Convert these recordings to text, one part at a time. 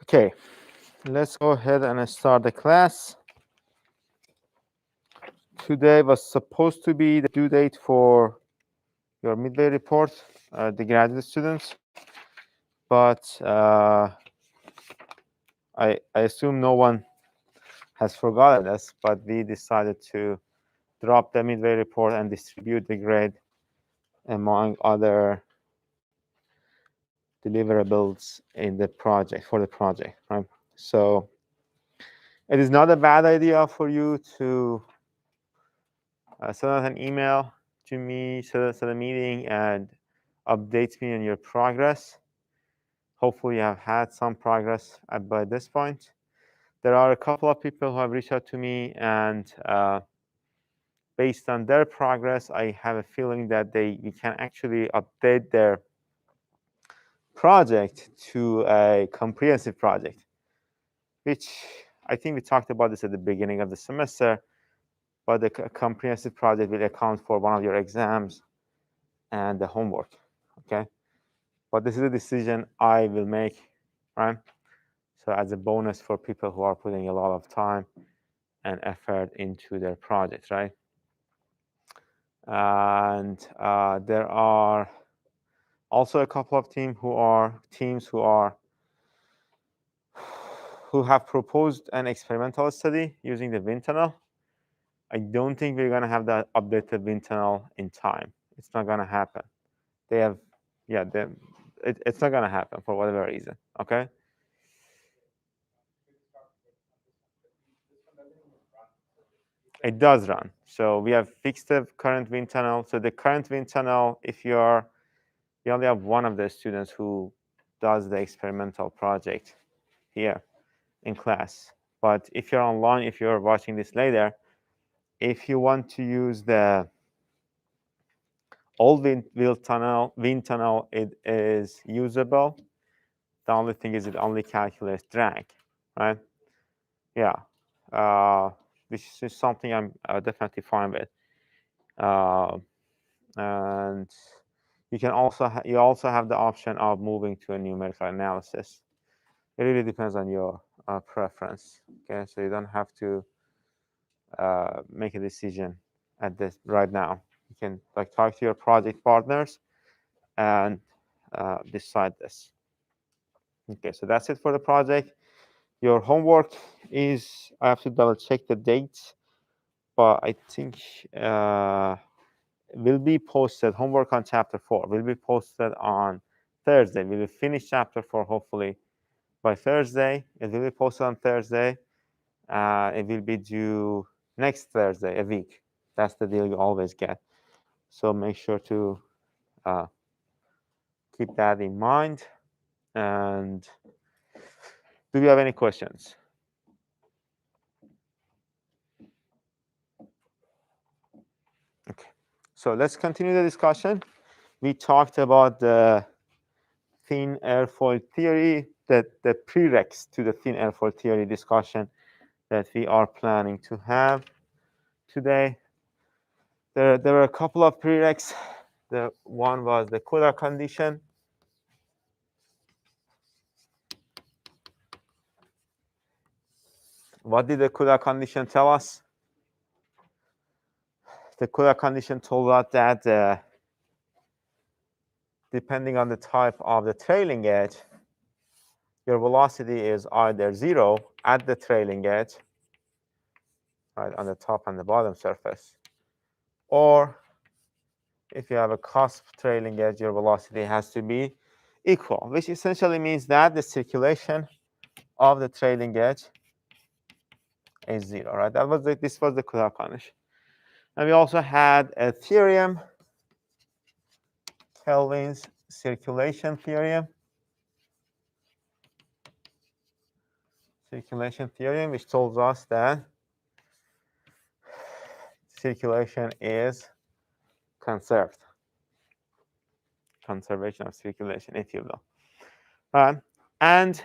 Okay, let's go ahead and start the class. Today was supposed to be the due date for your midway report, the graduate students, but I assume no one has forgotten us, but we decided to drop the midway report and distribute the grade among other deliverables in the project, for the project, right? So it is not a bad idea for you to send out an email to me, set a meeting, and update me on your progress. Hopefully, you have had some progress by this point. There are a couple of people who have reached out to me, and based on their progress, I have a feeling that we can actually update their project to a comprehensive project, which I think we talked about this at the beginning of the semester, but the comprehensive project will account for one of your exams and the homework, okay? But this is a decision I will make, right? So as a bonus for people who are putting a lot of time and effort into their projects, right? And there are also a couple of teams who have proposed an experimental study using the wind tunnel. I don't think we're going to have that updated wind tunnel in time. It's not going to happen. They have, yeah, it's not going to happen for whatever reason, okay? It does run. So we have fixed the current wind tunnel. So the current wind tunnel, you only have one of the students who does the experimental project here in class. But if you're online, if you're watching this later, if you want to use the old wind tunnel, it is usable. The only thing is it only calculates drag, right? Yeah, which is something I'm definitely fine with. And you also have the option of moving to a numerical analysis. It really depends on your preference. Okay, so you don't have to make a decision at this right now. You can talk to your project partners and decide this. Okay, so that's it for the project. Your homework is, I have to double check the dates, but I think will be posted. Homework on chapter 4 will be posted on Thursday. We will finish chapter 4 hopefully by Thursday. It will be posted on Thursday. It will be due next Thursday, a week. That's the deal you always get. So make sure to keep that in mind. And do you have any questions? Okay. So let's continue the discussion. We talked about the thin airfoil theory, the prereqs to the thin airfoil theory discussion that we are planning to have today. There were a couple of prereqs. The one was the Cooler condition. What did the Cooler condition tell us? The Cooler condition told us that depending on the type of the trailing edge, your velocity is either 0 at the trailing edge, right, on the top and the bottom surface, or if you have a cusp trailing edge, your velocity has to be equal, which essentially means that the circulation of the trailing edge is 0, right? This was the Cooler condition. And we also had a theorem, Kelvin's circulation theorem. Which tells us that circulation is conserved. Conservation of circulation, if you will. And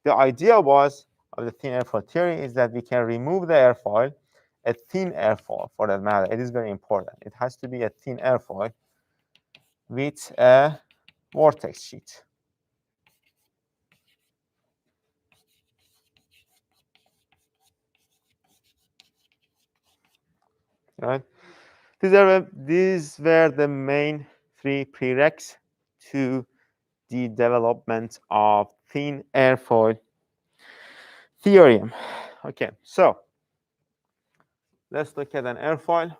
the idea was of the thin airfoil theory is that we can remove the airfoil, a thin airfoil for that matter. It is very important. It has to be a thin airfoil with a vortex sheet. right? These were the main three prereqs to the development of thin airfoil theorem. Okay, so let's look at an airfoil.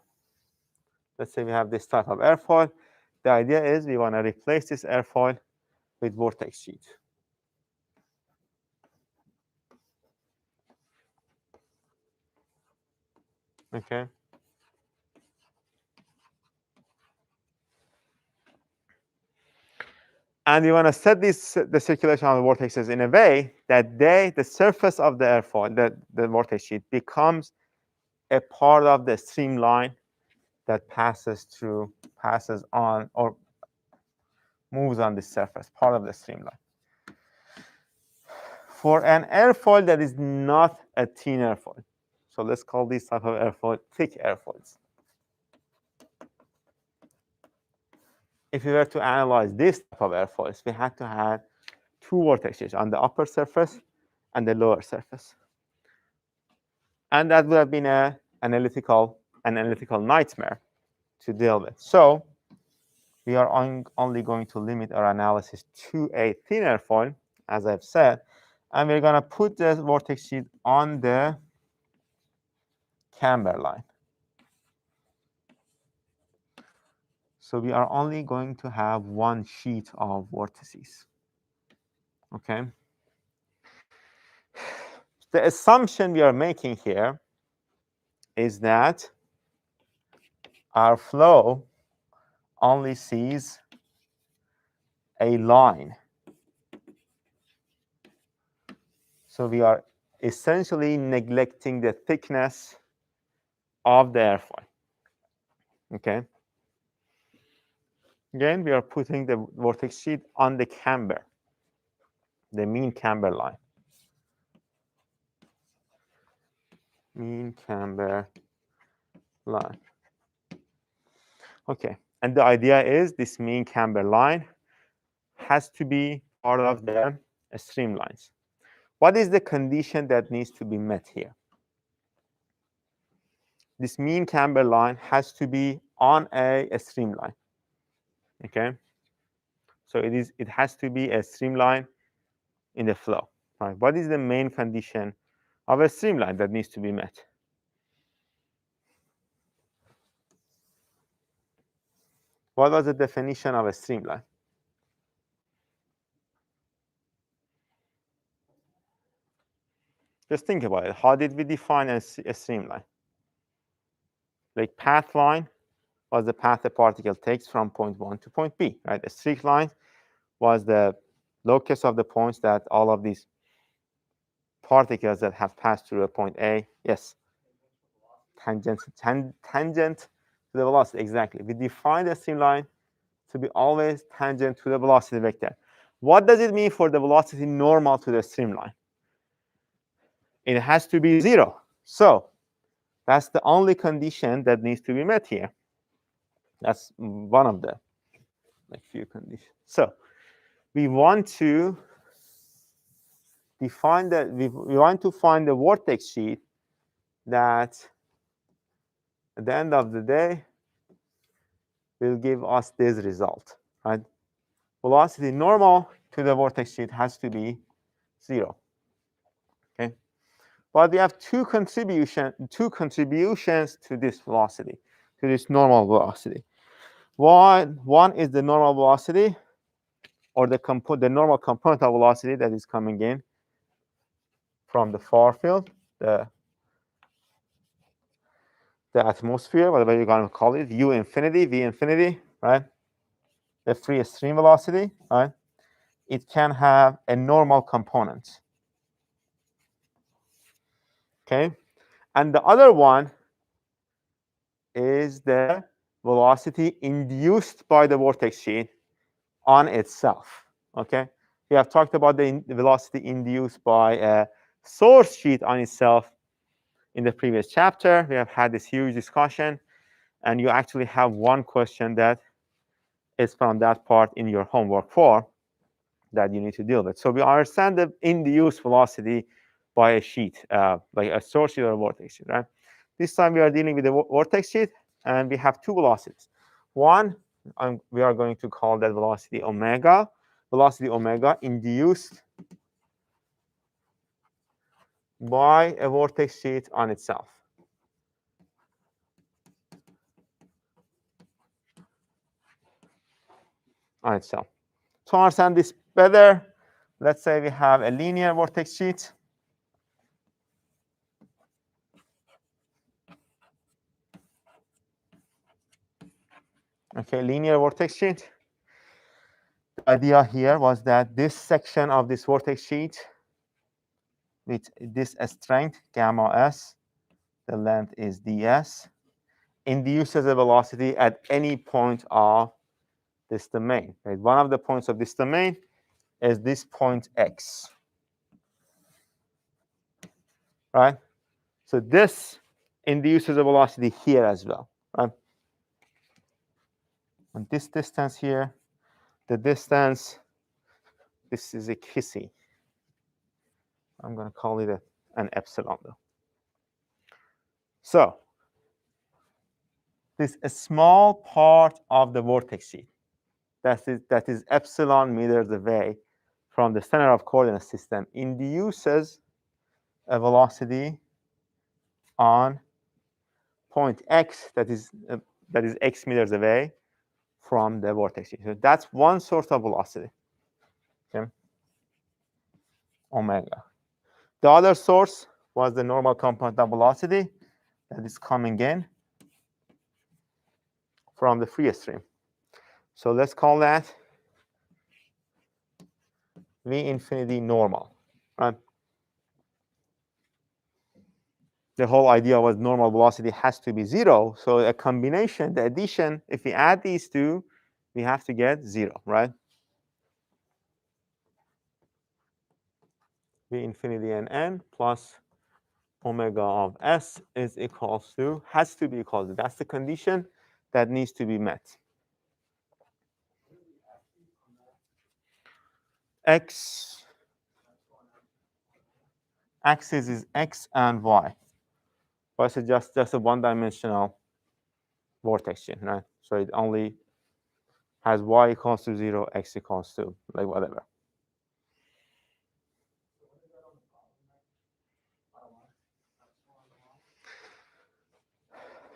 Let's say we have this type of airfoil. The idea is we want to replace this airfoil with vortex sheet. Okay. And we want to set the circulation of the vortexes in a way that the surface of the airfoil, the vortex sheet, becomes a part of the streamline that passes on, or moves on the surface, part of the streamline. For an airfoil that is not a thin airfoil, so let's call this type of airfoil thick airfoils. If we were to analyze this type of airfoils, we had to have two vortexes on the upper surface and the lower surface. And that would have been an analytical nightmare to deal with. So we are only going to limit our analysis to a thin airfoil, as I've said, and we're going to put the vortex sheet on the camber line. So we are only going to have one sheet of vortices. Okay. The assumption we are making here is that our flow only sees a line. So we are essentially neglecting the thickness of the airfoil. Okay. Again, we are putting the vortex sheet on the camber, the mean camber line. Mean camber line. Okay. And the idea is this mean camber line has to be part of the streamlines. What is the condition that needs to be met here? This mean camber line has to be on a streamline. Okay. So it has to be a streamline in the flow. Right? What is the main condition of a streamline that needs to be met? What was the definition of a streamline? Just think about it. How did we define a streamline? Like path line was the path a particle takes from point 1 to point B, right? A straight line was the locus of the points that all of these particles that have passed through a point A, yes, tangent to the velocity, exactly. We define the streamline to be always tangent to the velocity vector. What does it mean for the velocity normal to the streamline? It has to be 0. So that's the only condition that needs to be met here. That's one of the few conditions. So we want to define that we want to find the vortex sheet that at the end of the day will give us this result, right? Velocity normal to the vortex sheet has to be 0. Okay. But we have two contributions to this velocity, to this normal velocity. One is the normal velocity, or the normal component of velocity that is coming in from the far field, the atmosphere, whatever you're going to call it, u infinity, v infinity, right? The free stream velocity, right? It can have a normal component. Okay, and the other one is the velocity induced by the vortex sheet on itself. Okay, we have talked about the velocity induced by a source sheet on itself in the previous chapter. We have had this huge discussion, and you actually have one question that is from that part in your homework 4 that you need to deal with. So we understand the induced velocity by a sheet, like a source sheet or a vortex sheet, right? This time we are dealing with the vortex sheet, and we have two velocities. One, we are going to call that velocity omega. Velocity omega induced by a vortex sheet on itself. On itself. To understand this better, let's say we have a linear vortex sheet. Okay, linear vortex sheet. The idea here was that this section of this vortex sheet with this strength, gamma s, the length is ds, induces a velocity at any point of this domain. Right? One of the points of this domain is this point x. Right? So this induces a velocity here as well. Right? And this distance here, the distance, this is a kissy. I'm going to call it an epsilon though. So this a small part of the vortex sheet that is epsilon meters away from the center of coordinate system induces a velocity on point x that is x meters away from the vortex sheet. So that's one source of velocity. Okay. Omega. The other source was the normal component of velocity that is coming in from the free stream. So let's call that V infinity normal. Right? The whole idea was normal velocity has to be 0. So a combination, the addition, if we add these two, we have to get 0, right? V infinity and n plus omega of s is equals to, has to be equal to. That's the condition that needs to be met. X axis is x and y. But it's just a one-dimensional vortex sheet, right? So it only has y equals to 0, x equals to, like whatever.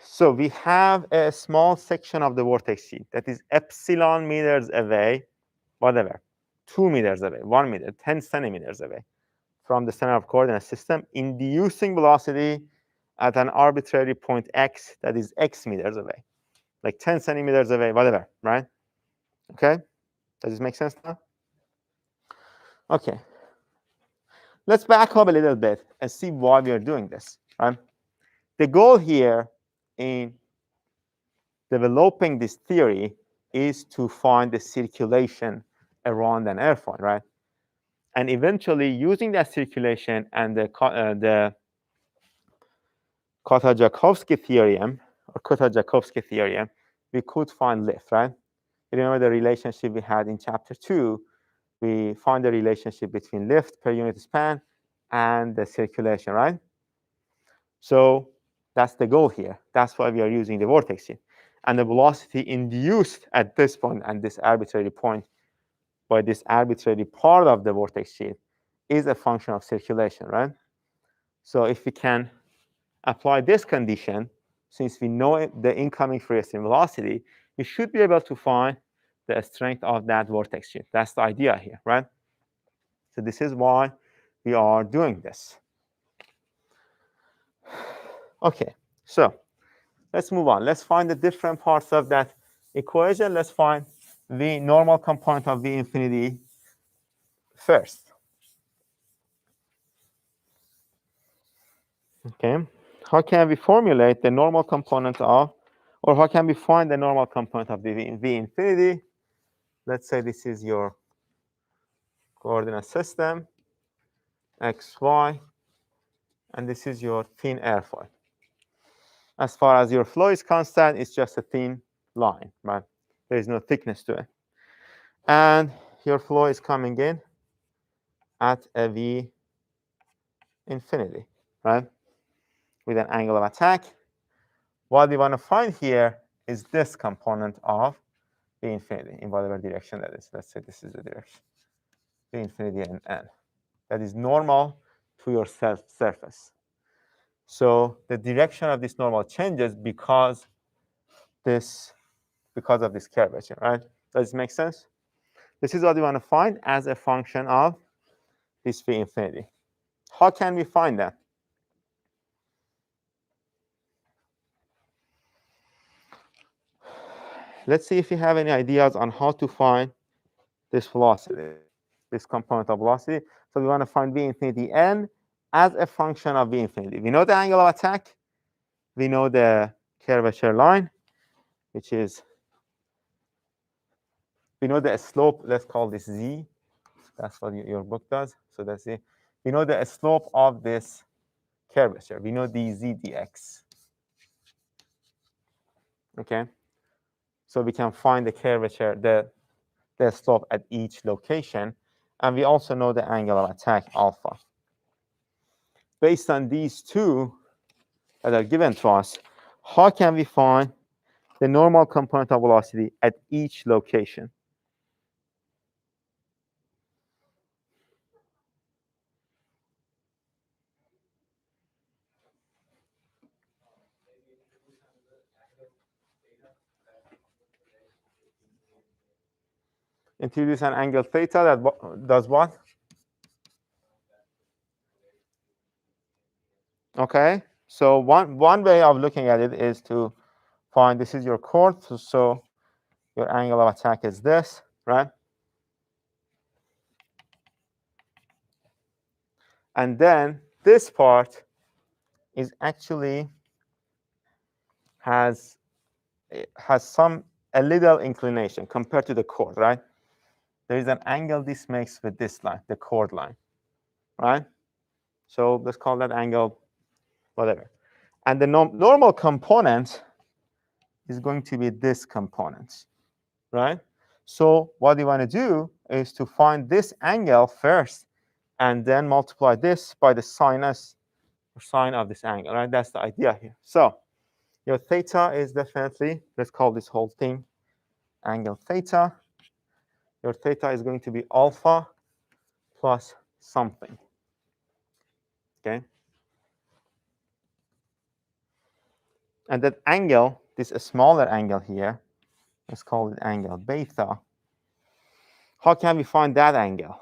So we have a small section of the vortex sheet that is epsilon meters away, whatever, 2 meters away, 1 meter, 10 centimeters away from the center of coordinate system, inducing velocity at an arbitrary point x that is x meters away, like 10 centimeters away, whatever, right? Okay, does this make sense now? Okay, let's back up a little bit and see why we are doing this, right? The goal here in developing this theory is to find the circulation around an airfoil, right? And eventually, using that circulation and the Kota-Joukowski theorem, or Kota-Joukowski theorem, we could find lift, right? You remember the relationship we had in chapter 2? We find the relationship between lift per unit span and the circulation, right? So that's the goal here. That's why we are using the vortex sheet. And the velocity induced at this point and this arbitrary point by this arbitrary part of the vortex sheet is a function of circulation, right? So if we can apply this condition, since we know the incoming free stream velocity, we should be able to find the strength of that vortex sheet. That's the idea here, right? So this is why we are doing this. Okay, so let's move on. Let's find the different parts of that equation. Let's find the normal component of V infinity first. Okay, how can we formulate the normal component of, or how can we find the normal component of the V infinity? Let's say this is your coordinate system, x, y, and this is your thin airfoil. As far as your flow is concerned, it's just a thin line, right? There is no thickness to it. And your flow is coming in at a V infinity, right? with an angle of attack. What we want to find here is this component of V infinity in whatever direction that is. Let's say this is the direction, V infinity and n. That is normal to your surface. So the direction of this normal changes because of this curvature, right? Does it make sense? This is what we want to find as a function of this V infinity. How can we find that? Let's see if you have any ideas on how to find this velocity, this component of velocity. So we want to find V infinity n as a function of V infinity. We know the angle of attack. We know the curvature line, which is, we know the slope. Let's call this z. That's what your book does. So that's it. We know the slope of this curvature. We know dz dx. Okay. So we can find the curvature, the slope at each location. And we also know the angle of attack, alpha. Based on these two that are given to us, how can we find the normal component of velocity at each location? Introduce an angle theta that does what? Okay, so one way of looking at it is to find, this is your chord, so your angle of attack is this, right? And then this part is actually has a little inclination compared to the chord, right? There is an angle this makes with this line, the chord line, right? So let's call that angle whatever. And the normal component is going to be this component, right? So what you want to do is to find this angle first and then multiply this by the sinus or sine of this angle, right? That's the idea here. So your theta is definitely, let's call this whole thing angle theta. Your theta is going to be alpha plus something, okay? And that angle, this smaller angle here, let's call it angle beta. How can we find that angle?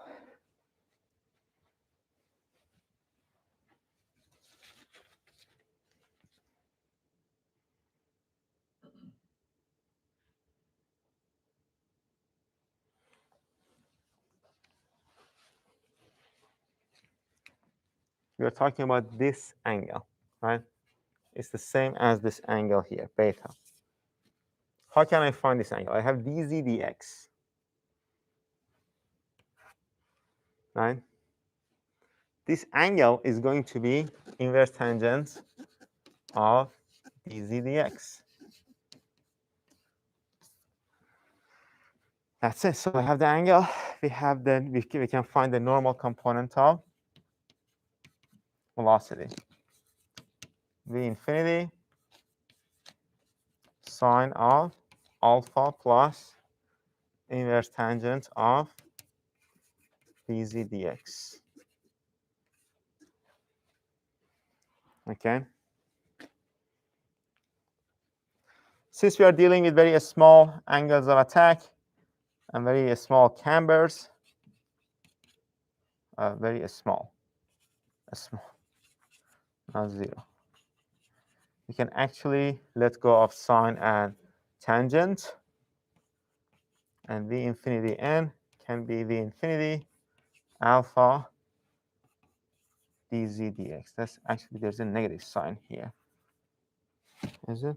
We are talking about this angle, right? It's the same as this angle here, beta. How can I find this angle? I have dz dx, right? This angle is going to be inverse tangent of dz dx. That's it. So I have the angle. We have we can find the normal component of velocity. V infinity sine of alpha plus inverse tangent of dz dx. Okay. Since we are dealing with very small angles of attack and very small cambers, very small, not zero. We can actually let go of sine and tangent, and V infinity n can be V infinity alpha dz dx. That's actually, there's a negative sign here. Is it?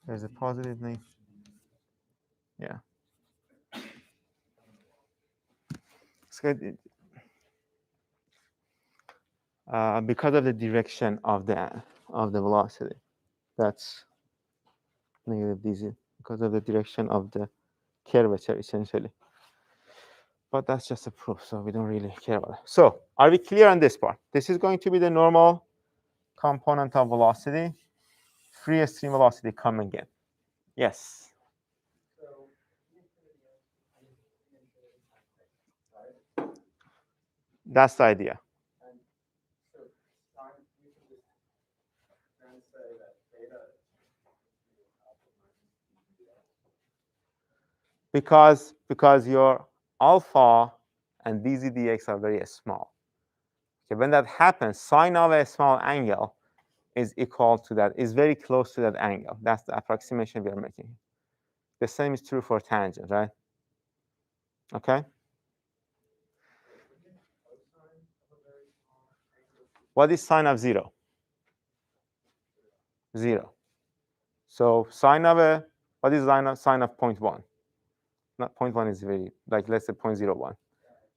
There's a positive name. Yeah. It's good. Because of the direction of the velocity, that's negative dz, because of the direction of the curvature, essentially. But that's just a proof, so we don't really care about it. So are we clear on this part? This is going to be the normal component of velocity, free stream velocity coming in. Yes. That's the idea. Because your alpha and dz dx are very small. Okay, when that happens, sine of a small angle is equal to that, is very close to that angle. That's the approximation we are making. The same is true for tangent, right? Okay. What is sine of 0? 0. So sine of a, what is sine of 0.1? Not 0.1 is very, like, let's say 0.01.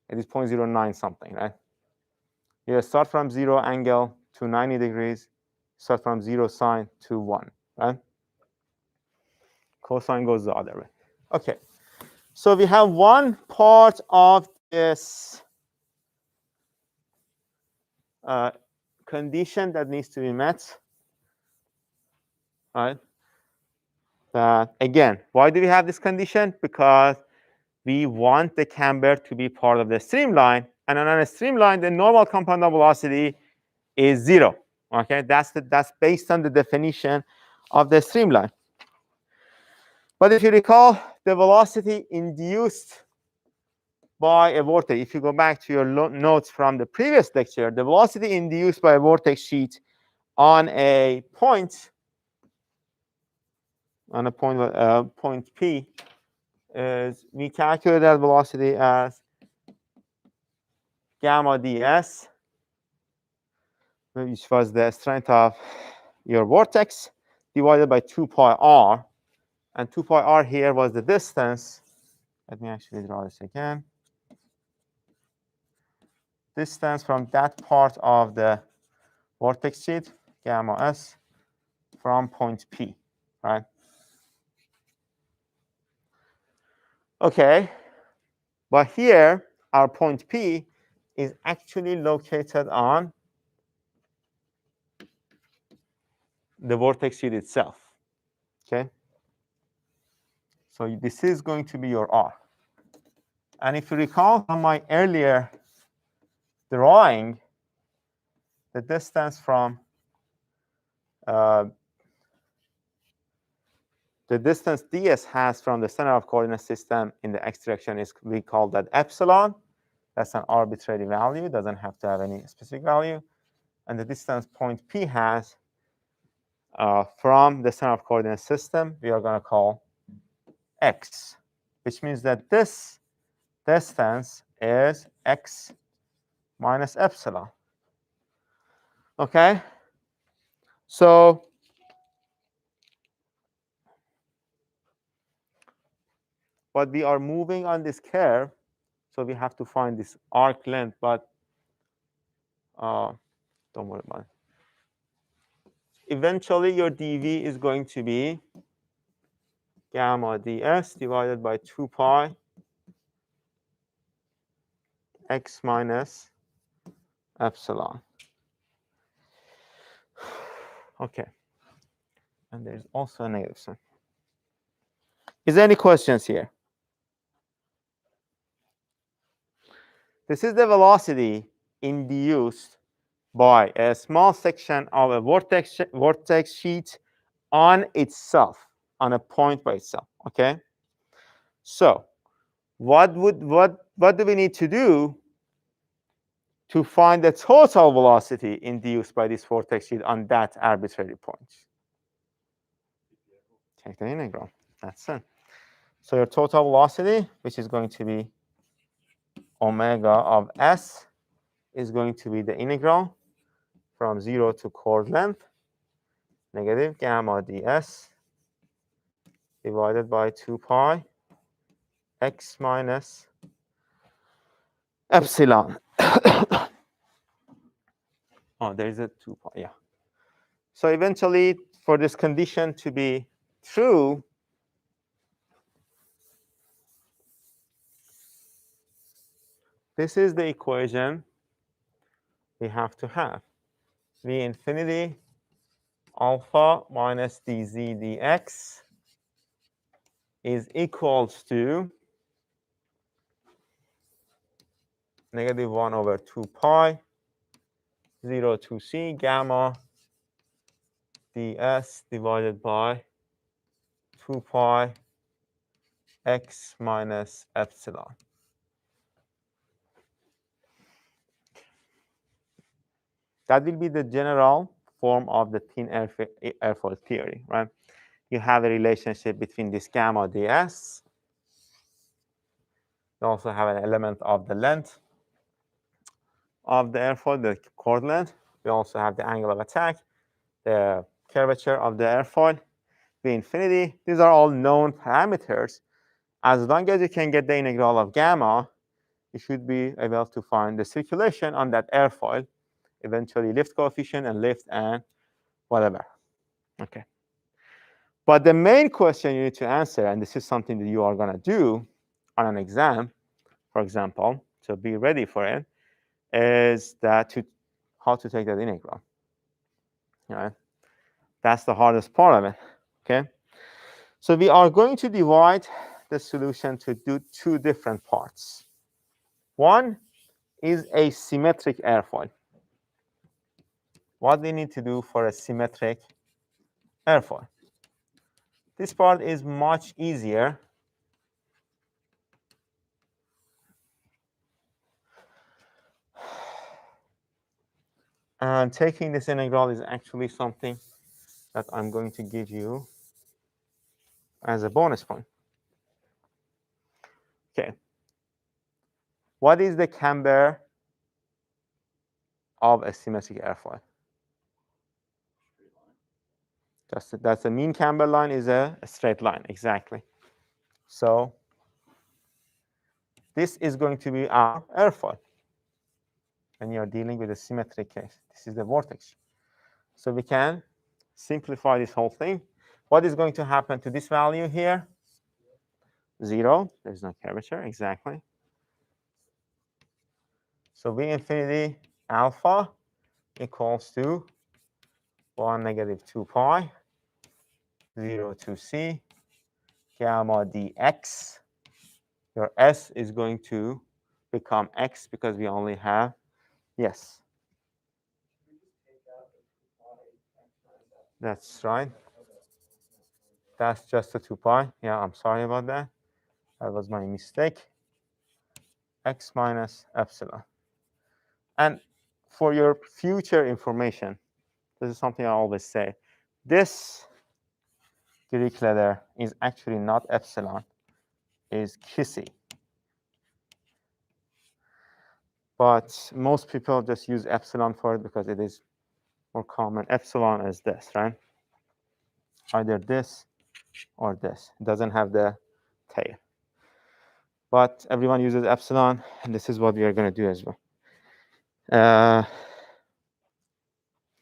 It is 0.09 something, right? You start from 0 angle to 90 degrees, start from 0 sine to 1, right? Cosine goes the other way. Okay. So we have one part of this condition that needs to be met, right? Again, why do we have this condition? Because we want the camber to be part of the streamline, and on a streamline, the normal compound of velocity is 0. Okay, that's based on the definition of the streamline. But if you recall, the velocity induced by a vortex, if you go back to your notes from the previous lecture, the velocity induced by a vortex sheet on a point, point P, is we calculate that velocity as gamma ds, which was the strength of your vortex, divided by 2 pi r. And 2 pi r here was the distance. Let me actually draw this again. Distance from that part of the vortex sheet, gamma s, from point P, right? Okay, but here, our point P is actually located on the vortex sheet itself, okay? So this is going to be your R. And if you recall from my earlier drawing, the distance from the distance ds has from the center of coordinate system in the x direction is, we call that epsilon. That's an arbitrary value, doesn't have to have any specific value. And the distance point P has from the center of coordinate system, we are going to call x, which means that this distance is x minus epsilon. Okay? So but we are moving on this curve, so we have to find this arc length, but don't worry about it. Eventually, your dv is going to be gamma ds divided by 2 pi x minus epsilon. Okay. And there's also a negative sign. Is there any questions here? This is the velocity induced by a small section of a vortex sheet on itself, on a point by itself. Okay. So, what do we need to do to find the total velocity induced by this vortex sheet on that arbitrary point? Take the integral. That's it. So your total velocity, which is going to be omega of s, is going to be the integral from 0 to chord length, negative gamma ds divided by 2 pi x minus epsilon. Oh, there's a 2 pi, yeah. So eventually, for this condition to be true, this is the equation we have to have. V infinity alpha minus dz dx is equals to -1/2 pi 0 to c gamma ds divided by 2 pi x minus epsilon. That will be the general form of the thin airfoil theory, right? You have a relationship between this gamma ds. You also have an element of the length of the airfoil, the chord length. We also have the angle of attack, the curvature of the airfoil, V infinity. These are all known parameters. As long as you can get the integral of gamma, you should be able to find the circulation on that airfoil, eventually lift coefficient and lift and whatever. Okay. But the main question you need to answer, and this is something that you are going to do on an exam, for example, so be ready for it, is that how to take that integral. All right? That's the hardest part of it. Okay. So we are going to divide the solution to do two different parts. One is a symmetric airfoil. What we need to do for a symmetric airfoil. This part is much easier. And taking this integral is actually something that I'm going to give you as a bonus point. Okay. What is the camber of a symmetric airfoil? That's the mean camber line is a straight line, exactly. So this is going to be our airfoil. And you're dealing with a symmetric case. This is the vortex. So we can simplify this whole thing. What is going to happen to this value here? 0. There's no curvature, exactly. So V infinity alpha equals to 1 - 2 pi 0 to c gamma dx. Your s is going to become x because we only have, yes. That's right. That's just a 2 pi. Yeah, I'm sorry about that. That was my mistake. X minus epsilon. And for your future information, this is something I always say. This Greek letter is actually not epsilon, is Kisi. But most people just use epsilon for it because it is more common. Epsilon is this, right? Either this or this. It doesn't have the tail. But everyone uses epsilon, and this is what we are going to do as well.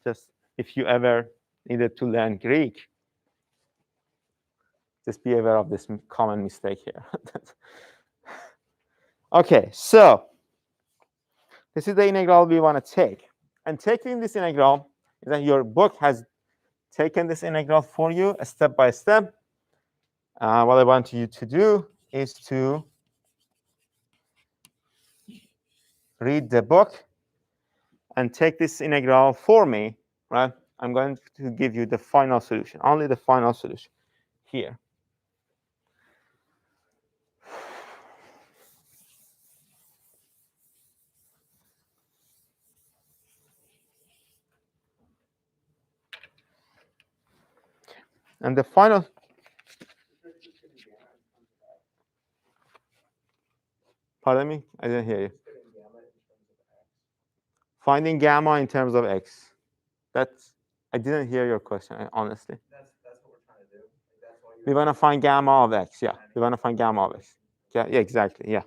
Just if you ever needed to learn Greek, just be aware of this common mistake here. Okay, so this is the integral we want to take. And taking this integral is that your book has taken this integral for you step by step. What I want you to do is to read the book and take this integral for me, right? I'm going to give you the final solution, only the final solution here. And the final, pardon me, I didn't hear you. Finding gamma in terms of x. I didn't hear your question, honestly. That's what we're trying to do. That's why we want to find gamma of x. Yeah, we want to find gamma of x. Yeah, exactly. Yeah.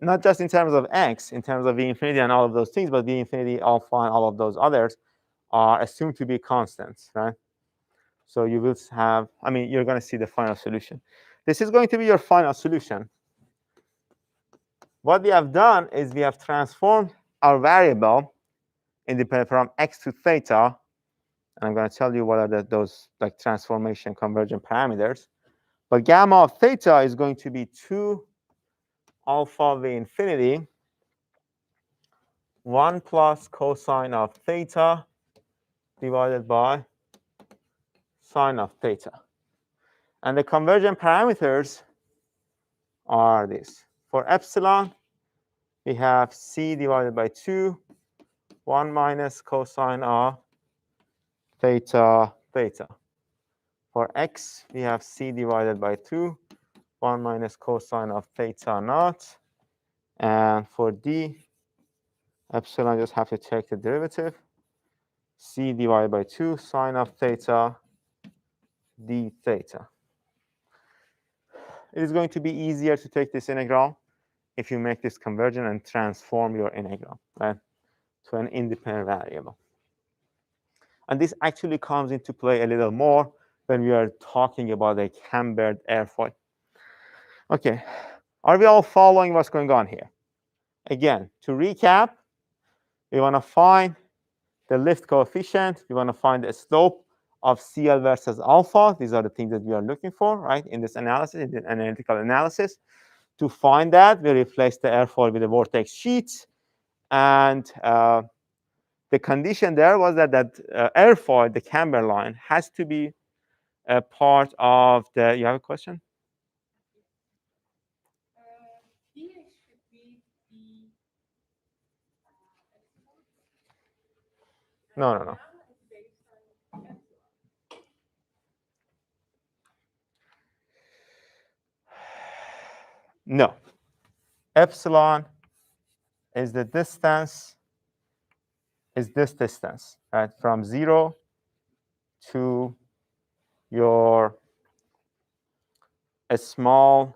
Not just in terms of x, in terms of V infinity and all of those things, but V infinity, alpha, and all of those others are assumed to be constants, right? So you will have, I mean, you're going to see the final solution. This is going to be your final solution. What we have done is we have transformed our variable independent from x to theta, and I'm going to tell you what are those like transformation convergent parameters. But gamma of theta is going to be 2 alpha v infinity 1 plus cosine of theta divided by sine of theta. And the convergent parameters are this. For epsilon, we have c divided by 2, 1 minus cosine of theta theta. For x, we have c divided by 2, 1 minus cosine of theta naught. And for d, epsilon, just have to take the derivative. C divided by 2 sine of theta d theta. It is going to be easier to take this integral if you make this conversion and transform your integral, right, to an independent variable. And this actually comes into play a little more when we are talking about a cambered airfoil. OK, are we all following what's going on here? Again, to recap, we want to find the lift coefficient. We want to find the slope of CL versus alpha. These are the things that we are looking for, right, in this analysis, in the analytical analysis. To find that, we replace the airfoil with a vortex sheet. And the condition there was that airfoil, the camber line, has to be a part of the. You have a question? Here should be the. No. No. Epsilon is the distance, is this distance, right, from 0 to a small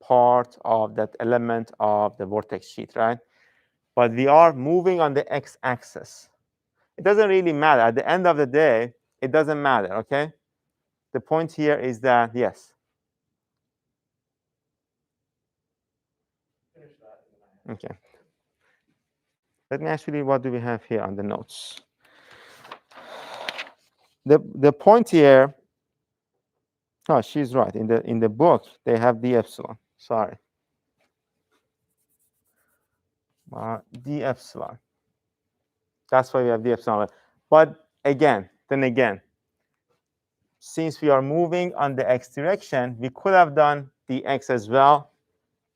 part of that element of the vortex sheet, right? But we are moving on the x-axis. It doesn't really matter. At the end of the day, it doesn't matter, OK? The point here is that, yes. OK. Let me actually, what do we have here on the notes? The point here, oh, she's right. In the book, they have d epsilon. Sorry. D epsilon. That's why we have d epsilon. But again, since we are moving on the x direction, we could have done dx as well,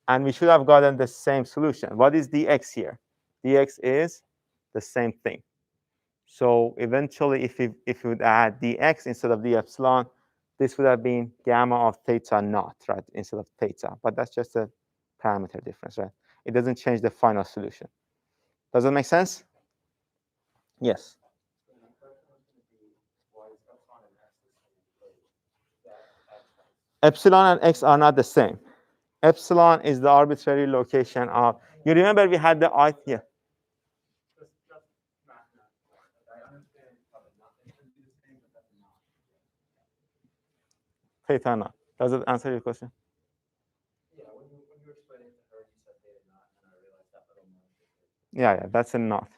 and we should have gotten the same solution. What is dx here? Dx is the same thing. So eventually, if we would add dx instead of d epsilon, this would have been gamma of theta naught, right, instead of theta. But that's just a parameter difference, right? It doesn't change the final solution. Does that make sense? Yes. Epsilon and x are not the same. Epsilon is the arbitrary location of. You remember we had the yeah. Theta naught. Does it answer your question? Yeah, when you were explaining to her, you said theta naught, and I realized that little naught. Yeah, that's a naught.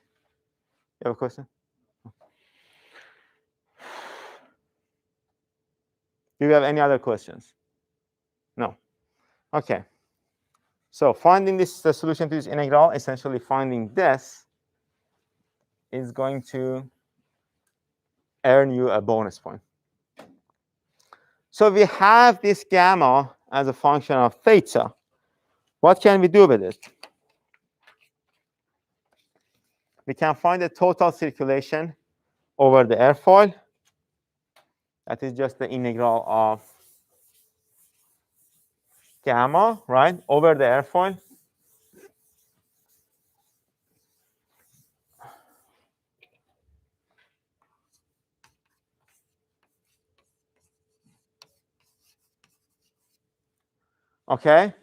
You have a question? Do you have any other questions? No. OK. So finding the solution to this integral, essentially finding this, is going to earn you a bonus point. So we have this gamma as a function of theta. What can we do with it? We can find the total circulation over the airfoil. That is just the integral of gamma, right, over the airfoil. OK?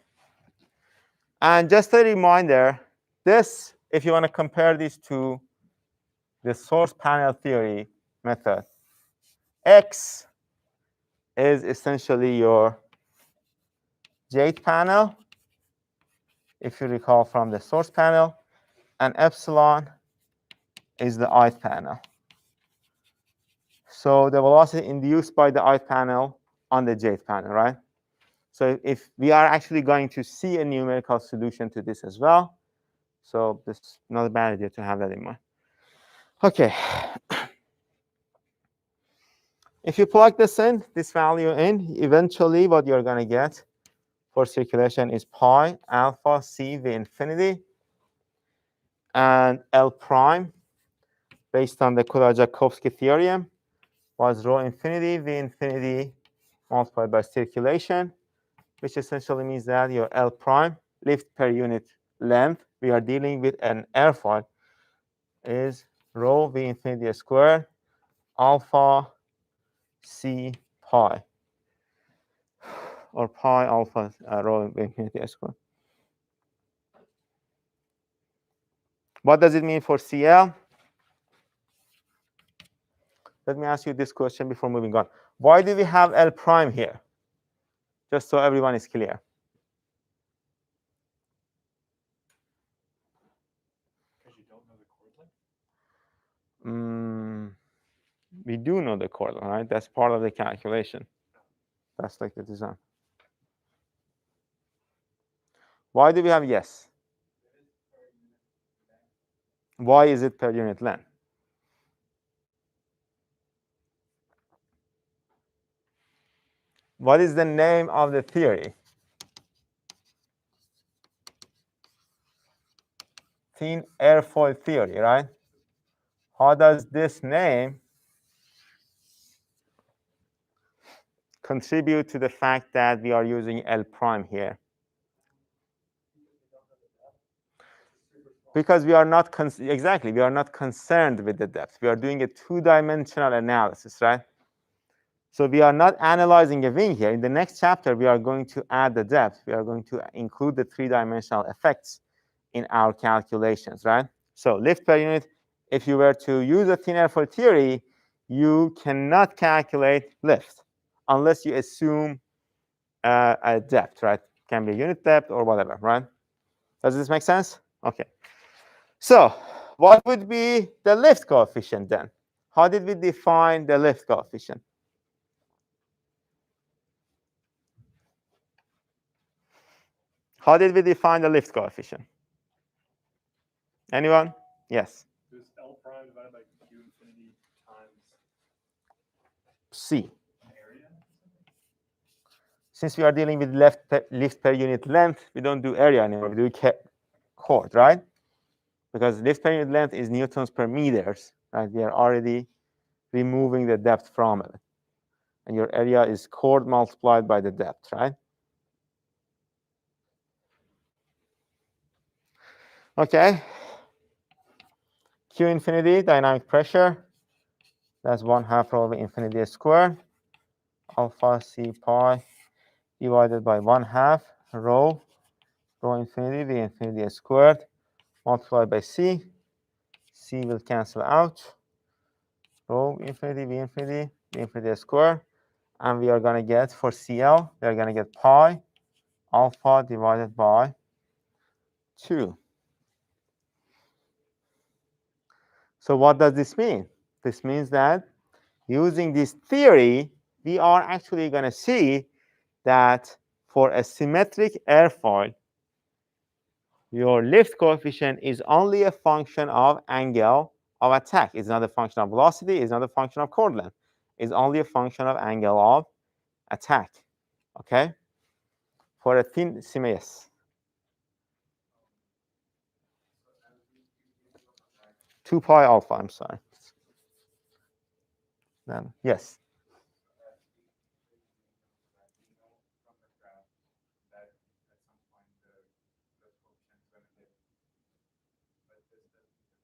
And just a reminder, this, if you want to compare this to the source panel theory method, X is essentially your jth panel, if you recall from the source panel, and epsilon is the ith panel. So the velocity induced by the ith panel on the jth panel, right? So if we are actually going to see a numerical solution to this as well, so this is not a bad idea to have that in mind. Okay. If you plug this value in, eventually what you're going to get for circulation is pi alpha c v infinity and L prime based on the Kudai-Jakovsky theorem was rho infinity v infinity multiplied by circulation, which essentially means that your L prime, lift per unit length, we are dealing with an airfoil, is rho v infinity squared alpha c pi, or pi alpha rho v infinity squared. What does it mean for CL? Let me ask you this question before moving on. Why do we have L prime here? Just so everyone is clear. Because you don't know the chord length? We do know the chord, right? That's part of the calculation. That's like the design. Why do we have yes? Why is it per unit length? What is the name of the theory? Thin airfoil theory, right? How does this name contribute to the fact that we are using L prime here? Because we are not exactly, we are not concerned with the depth. We are doing a two-dimensional analysis, right? So we are not analyzing a wing here. In the next chapter, we are going to add the depth. We are going to include the three-dimensional effects in our calculations, right? So lift per unit, if you were to use a thin airfoil theory, you cannot calculate lift unless you assume a depth, right? Can be a unit depth or whatever, right? Does this make sense? Okay. So what would be the lift coefficient then? How did we define the lift coefficient? How did we define the lift coefficient? Anyone? Yes. There's L prime divided by Q infinity times C. area. Since we are dealing with lift per unit length, we don't do area anymore. We do chord, right? Because lift per unit length is newtons per meters, right? We are already removing the depth from it. And your area is chord multiplied by the depth, right? Okay. Q infinity, dynamic pressure. That's 1/2 rho v infinity squared. Alpha c pi divided by 1/2 rho infinity v infinity squared multiplied by c. C will cancel out. Rho infinity v infinity squared. And we are going to get, for CL, we are going to get pi alpha divided by 2. So what does this mean? This means that using this theory, we are actually going to see that for a symmetric airfoil, your lift coefficient is only a function of angle of attack. It's not a function of velocity. It's not a function of chord length. It's only a function of angle of attack. Okay? For a thin yes. 2 pi alpha, I'm sorry. Then, yes.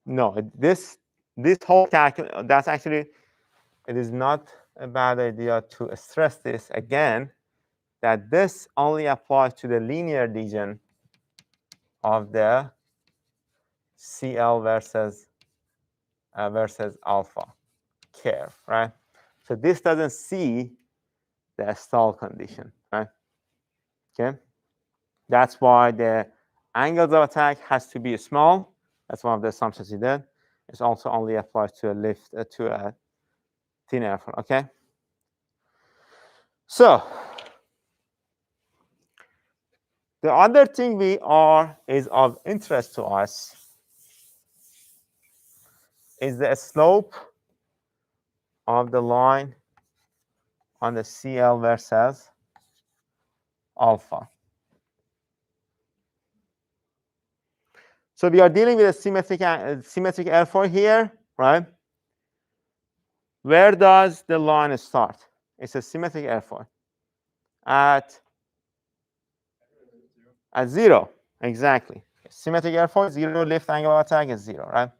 No, this whole calculation, that's actually, it is not a bad idea to stress this again, that this only applies to the linear region of the CL versus alpha curve, right? So this doesn't see the stall condition, right? Okay. That's why the angles of attack has to be small. That's one of the assumptions he did. It also only applies to a lift to a thin airfoil. Okay. So the other thing is of interest to us is the slope of the line on the CL versus alpha. So we are dealing with a symmetric airfoil here, right? Where does the line start? It's a symmetric airfoil at 0. Exactly. Symmetric airfoil, 0 lift angle of attack is 0, right?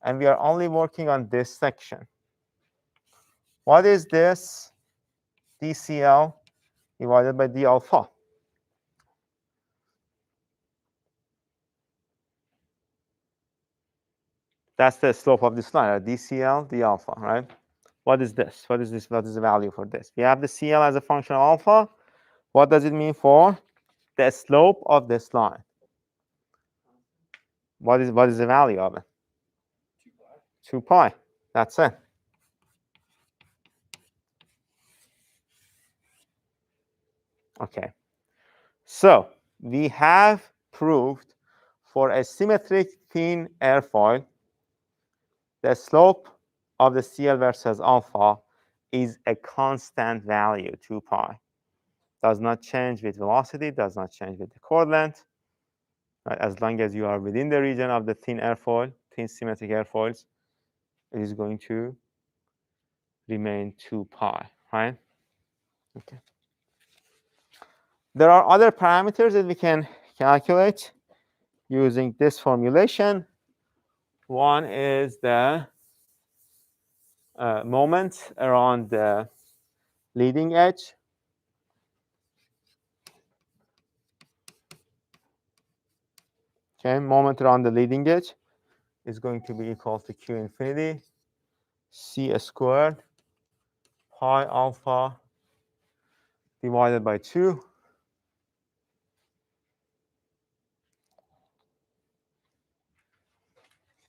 And we are only working on this section. What is this? DCL divided by d alpha. That's the slope of this line, right? DCL d alpha, right? What is this? What is this? What is the value for this? We have the CL as a function of alpha. What does it mean for the slope of this line? What is the value of it? 2 pi. That's it. Okay. So we have proved for a symmetric thin airfoil, the slope of the CL versus alpha is a constant value, 2 pi. Does not change with velocity, does not change with the chord length. Right? As long as you are within the region of the thin airfoil, thin symmetric airfoils, it is going to remain 2 pi, right? Okay. There are other parameters that we can calculate using this formulation. One is the moment around the leading edge. Okay, moment around the leading edge is going to be equal to Q infinity C squared pi alpha divided by 2.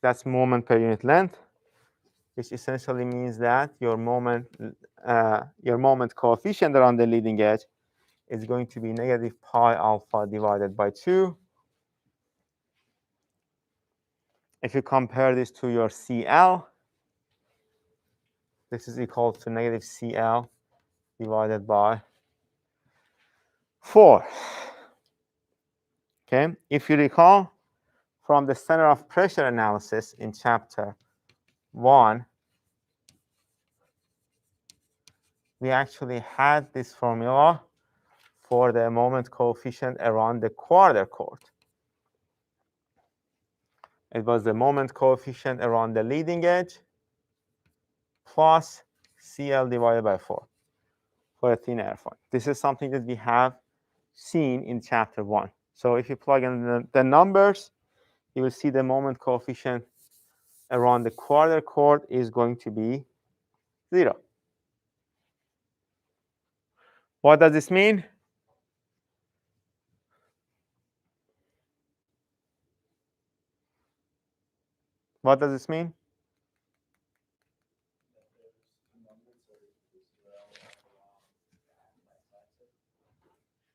That's moment per unit length, which essentially means that your moment coefficient around the leading edge is going to be negative pi alpha divided by 2. If you compare this to your CL, this is equal to negative CL divided by 4. Okay, if you recall from the center of pressure analysis in chapter 1, we actually had this formula for the moment coefficient around the quarter chord. It was the moment coefficient around the leading edge plus CL divided by 4 for a thin airfoil. This is something that we have seen in chapter 1. So if you plug in the numbers, you will see the moment coefficient around the quarter chord is going to be 0. What does this mean? What does this mean?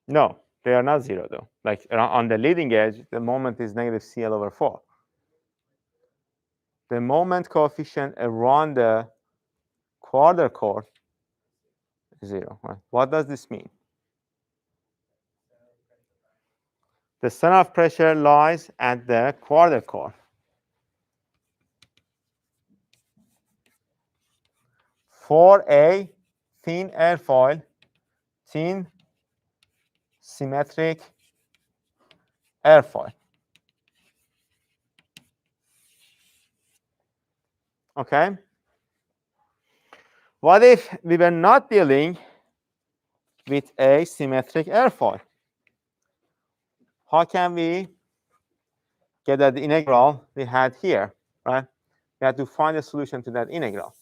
No, they are not 0 though. Like on the leading edge, the moment is negative CL over 4. The moment coefficient around the quarter chord is 0. Right? What does this mean? The center of pressure lies at the quarter chord. For a thin airfoil, thin symmetric airfoil. Okay. What if we were not dealing with a symmetric airfoil? How can we get that integral we had here, right? We had to find a solution to that integral.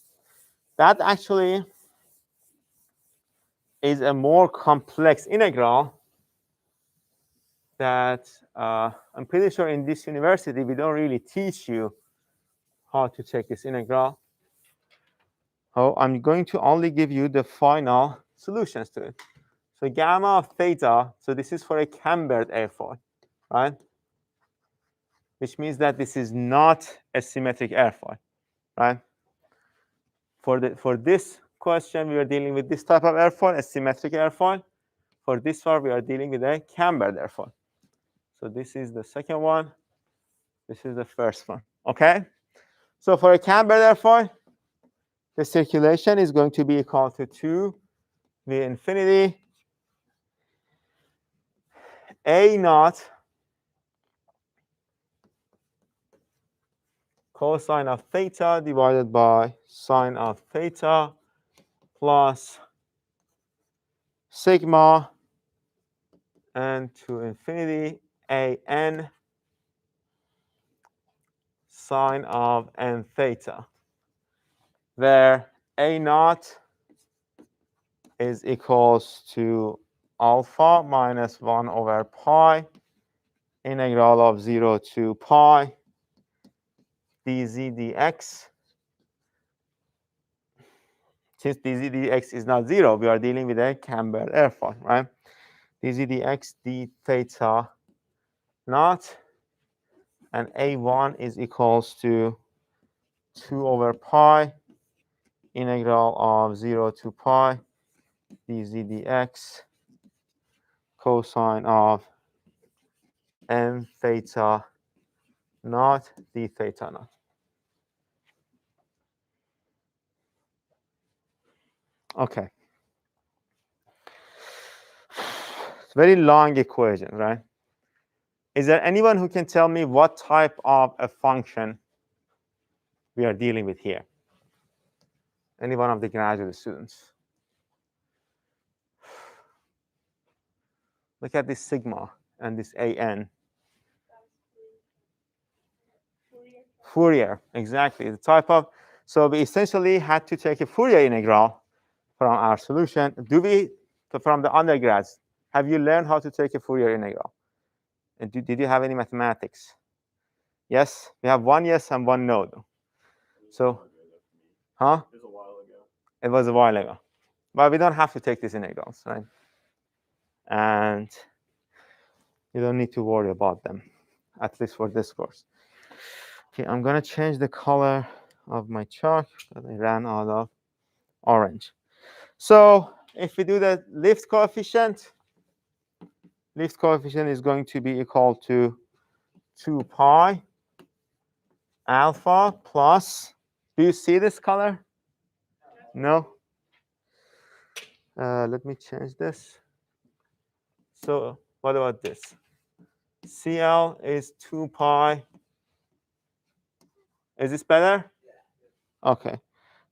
That actually is a more complex integral that I'm pretty sure in this university we don't really teach you how to take this integral. Oh, I'm going to only give you the final solutions to it. So gamma of theta, so this is for a cambered airfoil, right? Which means that this is not a symmetric airfoil, right? For this question, we are dealing with this type of airfoil, a symmetric airfoil. For this one, we are dealing with a cambered airfoil. So this is the second one. This is the first one, okay? So for a cambered airfoil, the circulation is going to be equal to 2 v infinity a naught cosine of theta divided by sine of theta plus sigma n to infinity a n sine of n theta, where a naught is equals to alpha minus 1 over pi integral of 0 to pi dz dx. Since dz dx is not 0, we are dealing with a cambered airfoil, right? dz dx d theta naught, and a1 is equals to 2 over pi integral of 0 to pi dz dx cosine of n theta naught d theta naught. Okay. It's a very long equation, right? Is there anyone who can tell me what type of a function we are dealing with here? Any one of the graduate students? Look at this sigma and this an. Fourier, exactly. The type of, so we essentially had to take a Fourier integral from our solution. From the undergrads, have you learned how to take a Fourier integral? And did you have any mathematics? Yes? We have one yes and one no. So, huh? It was a while ago. It was a while ago. But we don't have to take these integrals, right? And you don't need to worry about them, at least for this course. Okay, I'm going to change the color of my chalk because I ran out of orange. So if we do the lift coefficient is going to be equal to 2 pi alpha plus, do you see this color? No? Let me change this. So what about this? CL is 2 pi. Is this better? Okay.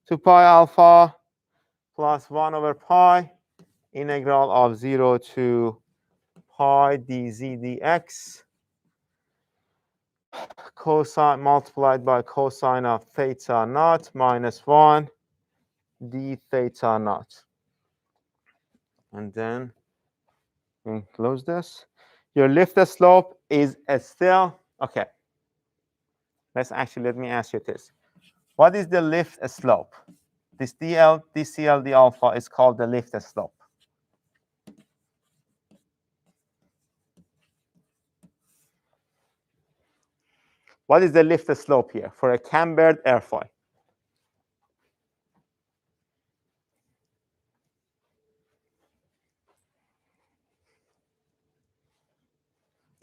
2 pi alpha plus 1 over pi integral of 0 to pi dz dx cosine multiplied by cosine of theta naught minus 1 d theta naught. And then we can close this. Your lift slope is still, okay. Let me ask you this. What is the lift slope? This DCL, d alpha is called the lift slope. What is the lift slope here for a cambered airfoil?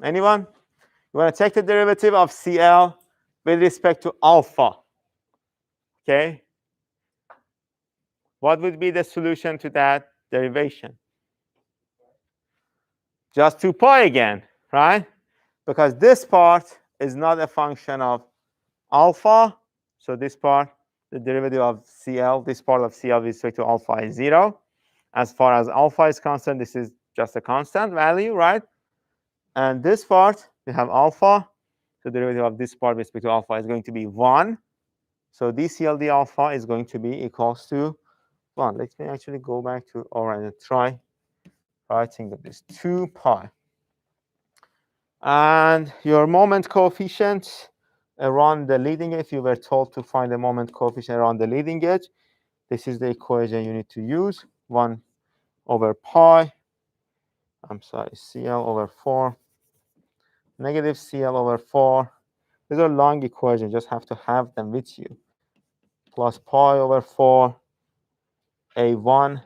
Anyone? You want to take the derivative of CL with respect to alpha. Okay? What would be the solution to that derivation? Just 2 pi again, right? Because this part is not a function of alpha. So this part, the derivative of CL, this part of CL with respect to alpha is 0. As far as alpha is concerned, this is just a constant value, right? And this part, we have alpha. The derivative of this part with respect to alpha is going to be 1. So DCLD alpha is going to be equals to 1. Let me actually go back to orange and try writing this 2 pi. And your moment coefficient around the leading edge. If you were told to find the moment coefficient around the leading edge, this is the equation you need to use. 1 over pi, I'm sorry, CL over 4, negative CL over 4. These are long equations, just have to have them with you. Plus pi over 4, A1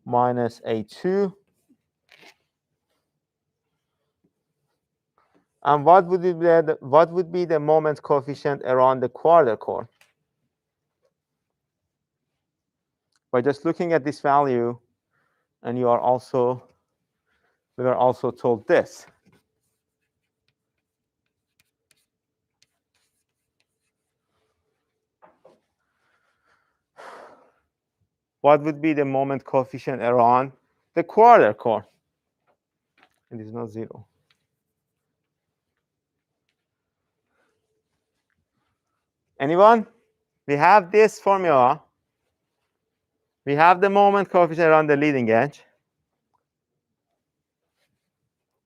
minus A2. And what would be the moment coefficient around the quarter core? By just looking at this value, and we were also told this. What would be the moment coefficient around the quarter core? It is not 0. Anyone? We have this formula. We have the moment coefficient around the leading edge.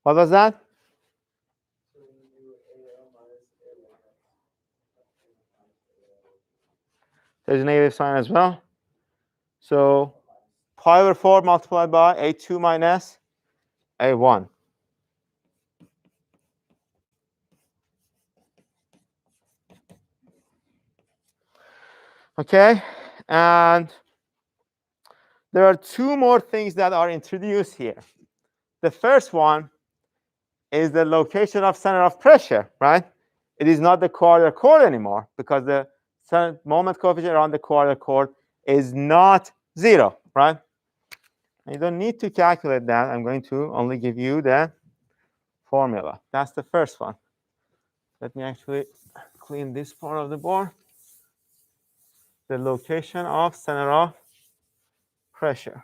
What was that? There's a negative sign as well. So pi over 4 multiplied by A2 minus A1. Okay, and there are two more things that are introduced here. The first one is the location of center of pressure, right? It is not the quarter core anymore because the moment coefficient around the quarter core is not 0, right? You don't need to calculate that. I'm going to only give you the formula. That's the first one. Let me actually clean this part of the board. The location of center of pressure.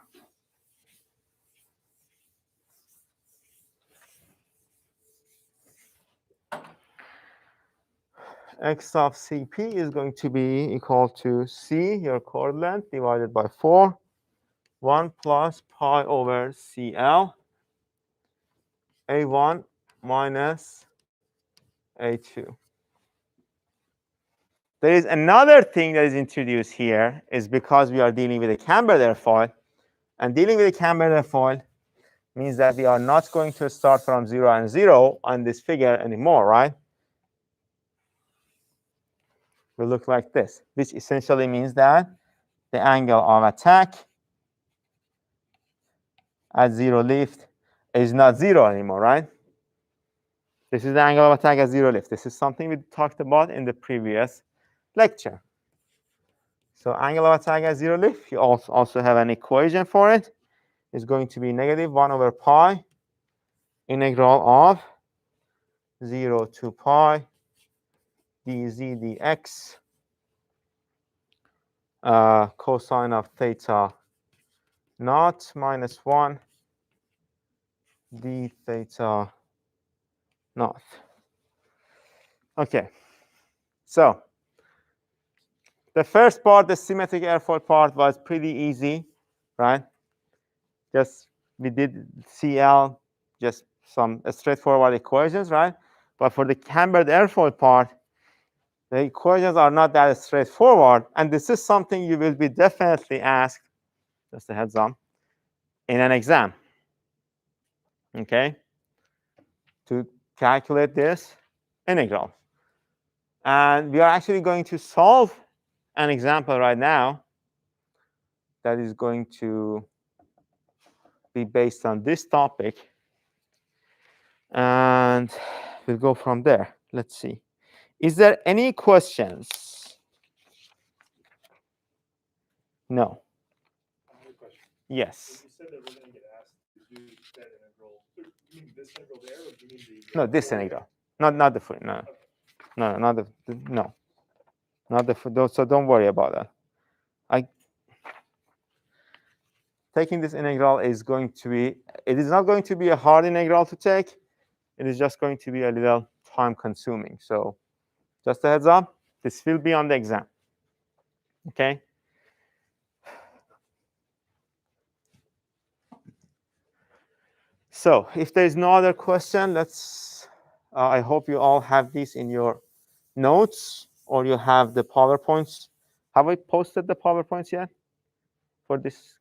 X of Cp is going to be equal to C, your chord length, divided by 4, 1 plus pi over Cl, A1 minus A2. There is another thing that is introduced here is because we are dealing with a cambered airfoil, and dealing with a cambered airfoil means that we are not going to start from 0 and 0 on this figure anymore, right? Will look like this, which essentially means that the angle of attack at 0 lift is not 0 anymore, right? This is the angle of attack at 0 lift. This is something we talked about in the previous lecture. So angle of attack at 0 lift, you also have an equation for it. It's going to be negative 1 over pi integral of 0 to pi dz dx cosine of theta naught minus 1 d theta naught. Okay, so the first part, the symmetric airfoil part, was pretty easy, right? Just we did CL, just some straightforward equations, right? But for the cambered airfoil part, the equations are not that straightforward, and this is something you will be definitely asked, just a heads up, in an exam. Okay, to calculate this integral. And we are actually going to solve an example right now that is going to be based on this topic. And we'll go from there. Let's see. Is there any questions? No. Yes. You said that we're going to get asked to do that integral. You mean this integral there, or do you mean the? No, this integral. Not the full. No. Okay. No, not the no. Not the full. So don't worry about that. Taking this integral is going to be. It is not going to be a hard integral to take. It is just going to be a little time consuming. So just a heads up. This will be on the exam. Okay. So if there is no other question, let's. I hope you all have this in your notes or you have the PowerPoints. Have I posted the PowerPoints yet for this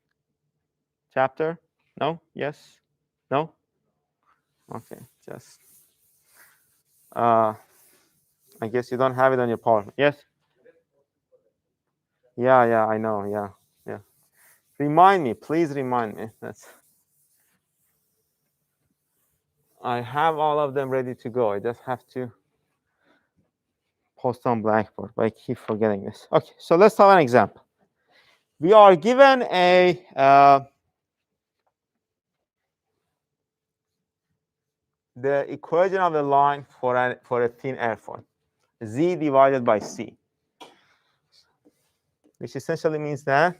chapter? No? Yes? No? Okay, just I guess you don't have it on your PowerPoint. Yes? Yeah, I know. Yeah. Remind me, please remind me. I have all of them ready to go. I just have to post on Blackboard, but I keep forgetting this. Okay, so let's have an example. We are given the equation of the line for a thin airfoil, Z divided by C, which essentially means that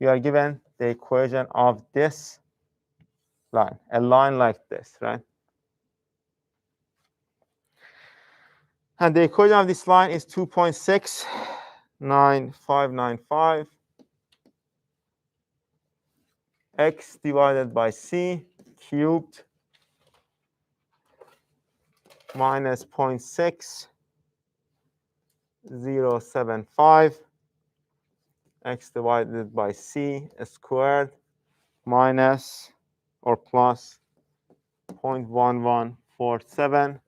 we are given the equation of this line, a line like this, right? And the equation of this line is 2.69595 x divided by c cubed minus 0.6075 x divided by c squared minus or plus 0.1147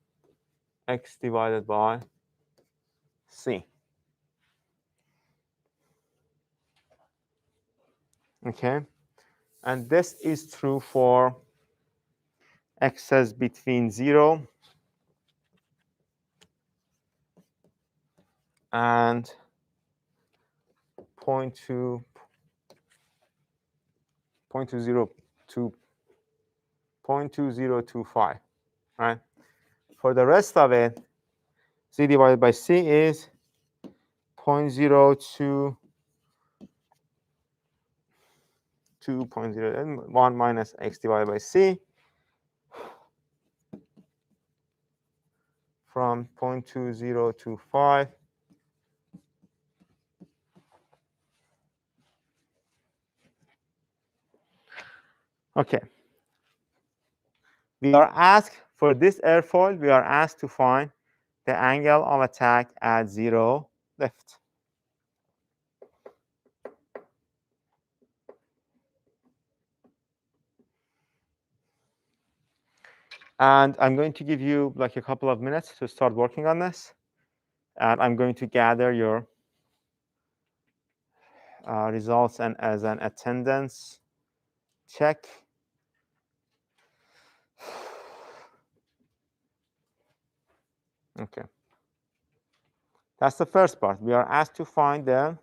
x divided by c. Okay, and this is true for x's between 0 and 0.2025, right? For the rest of it, z divided by c is 0.022, 2.01 minus x divided by c from 0.2025 Okay. We are asked for this airfoil, we are asked to find the angle of attack at 0 lift. And I'm going to give you like a couple of minutes to start working on this. And I'm going to gather your results and as an attendance check. Okay. That's the first part. We are asked to find the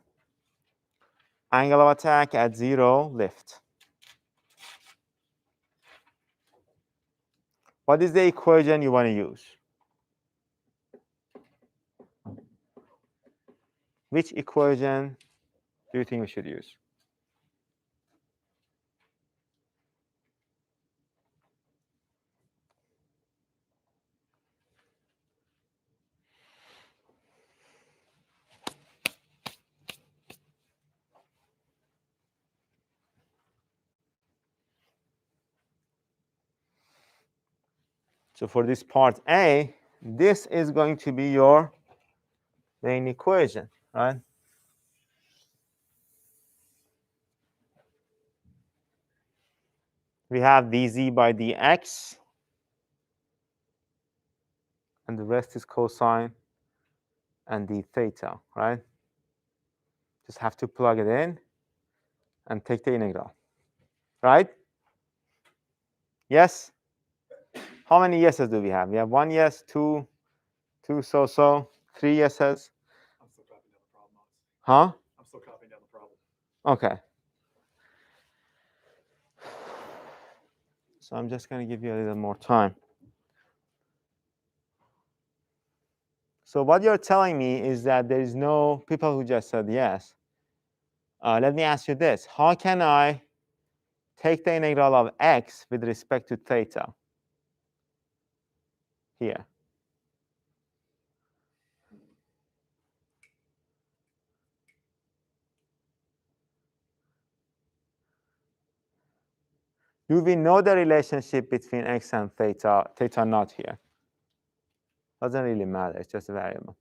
angle of attack at 0 lift. What is the equation you want to use? Which equation do you think we should use? So for this part A, this is going to be your main equation, right? We have dz by dx, and the rest is cosine and d theta, right? Just have to plug it in and take the integral, right? Yes? How many yeses do we have? We have 1 yes, 2 so, 3 yeses. I'm still copying down the problem. Huh? I'm still copying down the problem. Okay. So I'm just going to give you a little more time. So what you're telling me is that there is no people who just said yes. Let me ask you this. How can I take the integral of x with respect to theta here? Do we know the relationship between x and theta? Theta not here. Doesn't really matter. It's just a variable.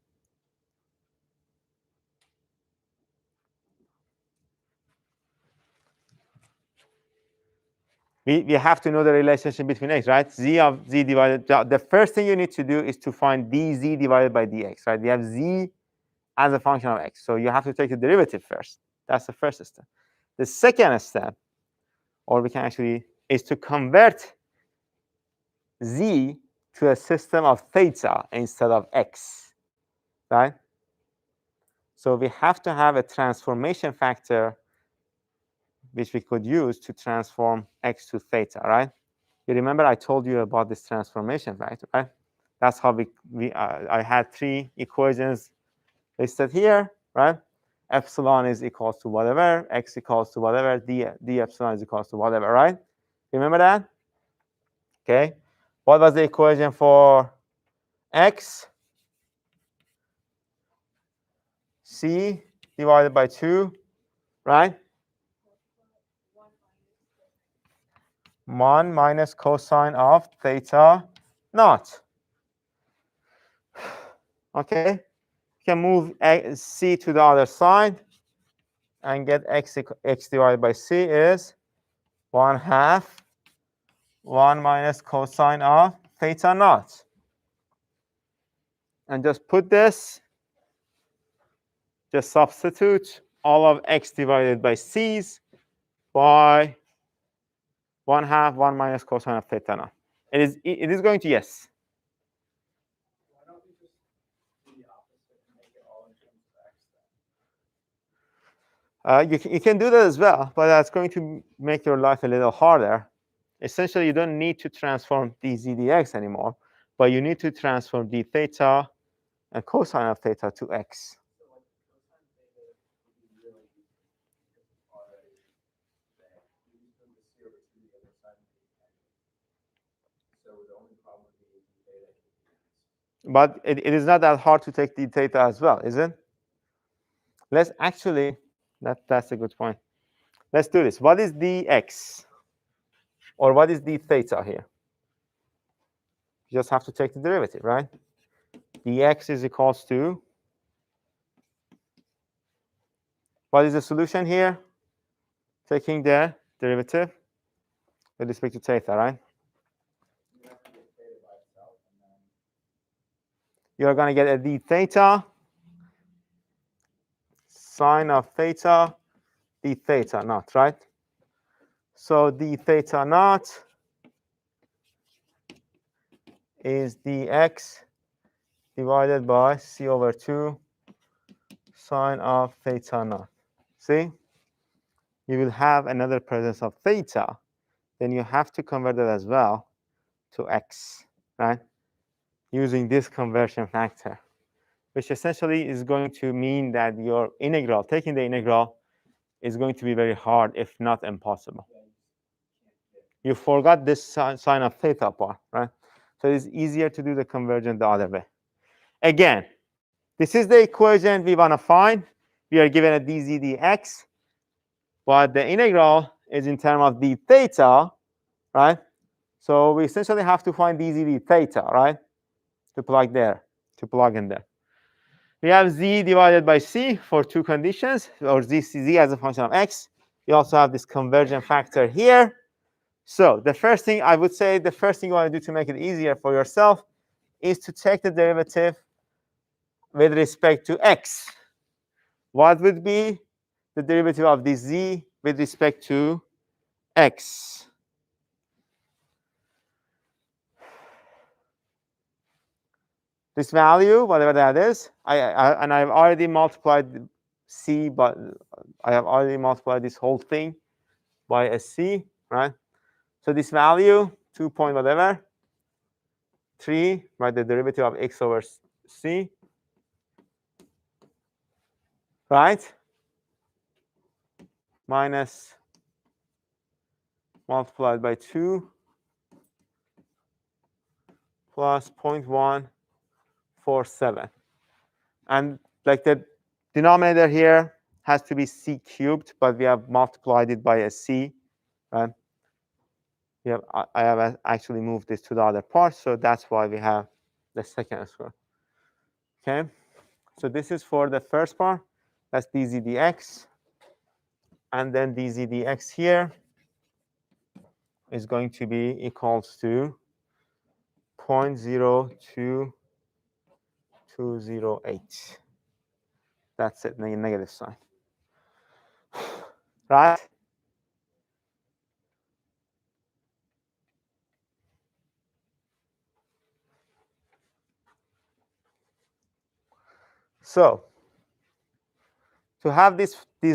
We have to know the relationship between x, right? Z of z divided, the first thing you need to do is to find dz divided by dx, right? We have z as a function of x. So you have to take the derivative first. That's the first step. The second step, or we can actually, is to convert z to a system of theta instead of x, right? So we have to have a transformation factor which we could use to transform x to theta, right? You remember I told you about this transformation factor, right? That's how I had three equations listed here, right? Epsilon is equals to whatever, x equals to whatever, d epsilon is equals to whatever, right? Remember that? Okay. What was the equation for x? C divided by 2, right? 1 minus cosine of theta naught. Okay. You can move c to the other side and get x divided by c is 1/2 1 minus cosine of theta naught. And just put this, just substitute all of x divided by c's by 1/2 1 minus cosine of theta naught. It is going to yes. Why don't we just do the opposite and make it all in terms of x then? You can do that as well, but that's going to make your life a little harder. Essentially, you don't need to transform dz dx anymore, but you need to transform d theta and cosine of theta to x. So like cosine theta would be really easy because it's already there. You just move the c over to the other side of the equation. So the only problem would be d theta can be x. But it is not that hard to take d theta as well, is it? Let's actually, that's a good point. Let's do this. What is dx? Or what is d theta here? You just have to take the derivative, right? dx is equals to, what is the solution here? Taking the derivative with respect to theta, right? You have to get theta by itself and then You're going to get a d theta, sine of theta, d theta naught, right? So d theta naught is dx divided by c over 2 sine of theta naught. See? You will have another presence of theta. Then you have to convert it as well to x, right? Using this conversion factor, which essentially is going to mean that your integral, taking the integral, is going to be very hard, if not impossible. You forgot this sine of theta part, right? So it's easier to do the conversion the other way. Again, this is the equation we want to find. We are given a dz dx, but the integral is in terms of d theta, right? So we essentially have to find dz d theta, right? To plug in there. We have z divided by c for two conditions, or z as a function of x. We also have this conversion factor here. So the first thing I would say, the first thing you want to do to make it easier for yourself is to take the derivative with respect to x. What would be the derivative of this z with respect to x? This value, whatever that is, and I've already multiplied c, but I have already multiplied this whole thing by a c, right? So this value, 2 point whatever, 3, right, the derivative of x over c, right? Minus multiplied by 2 plus 0.147. And like the denominator here has to be c cubed, but we have multiplied it by a c, right? I have actually moved this to the other part, so that's why we have the second square. Okay, so this is for the first part. That's dz dx, and then dz dx here is going to be equals to 0.02208. That's it, negative sign. Right? So to have this to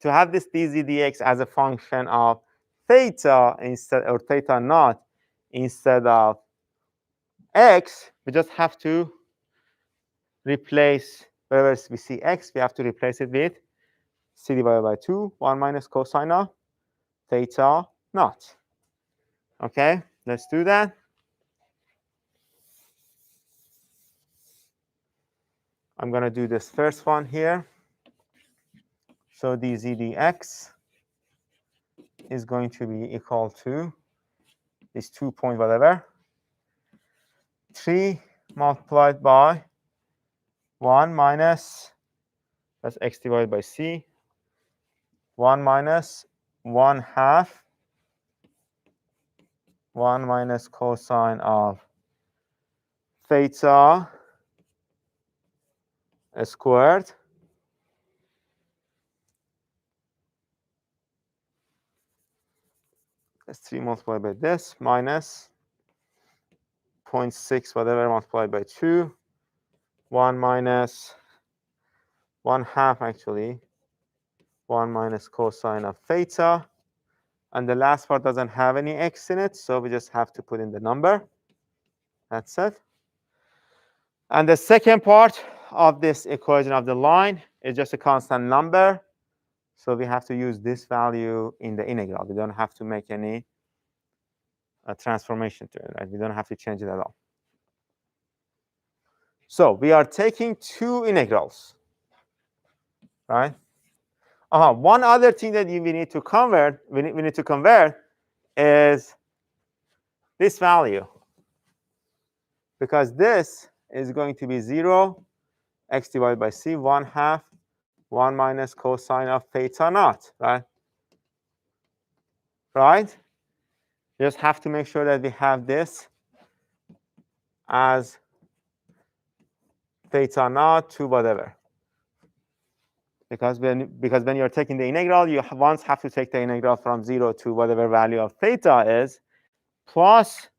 have this dz dx as a function of theta instead, or theta naught instead of x, we just have to replace wherever we see x, we have to replace it with c divided by 2, 1 minus cosine of theta naught. Okay, let's do that. I'm going to do this first one here. So dz dx is going to be equal to this 2 point whatever, 3 multiplied by 1 minus, that's x divided by c, 1 minus 1/2, 1 minus cosine of theta squared, that's 3 multiplied by this, minus 0.6 whatever multiplied by 2, 1 minus 1/2 actually, 1 minus cosine of theta. And the last part doesn't have any x in it, so we just have to put in the number. That's it. And the second part of this equation of the line is just a constant number. So we have to use this value in the integral. We don't have to make any transformation to it, right? We don't have to change it at all. So we are taking two integrals, right? One other thing that we need to convert, we need to convert is this value, because this is going to be 0, x divided by c, 1/2, 1 minus cosine of theta naught, right? Right? You just have to make sure that we have this as theta naught to whatever. Because when you're taking the integral, you once have to take the integral from 0 to whatever value of theta is, plus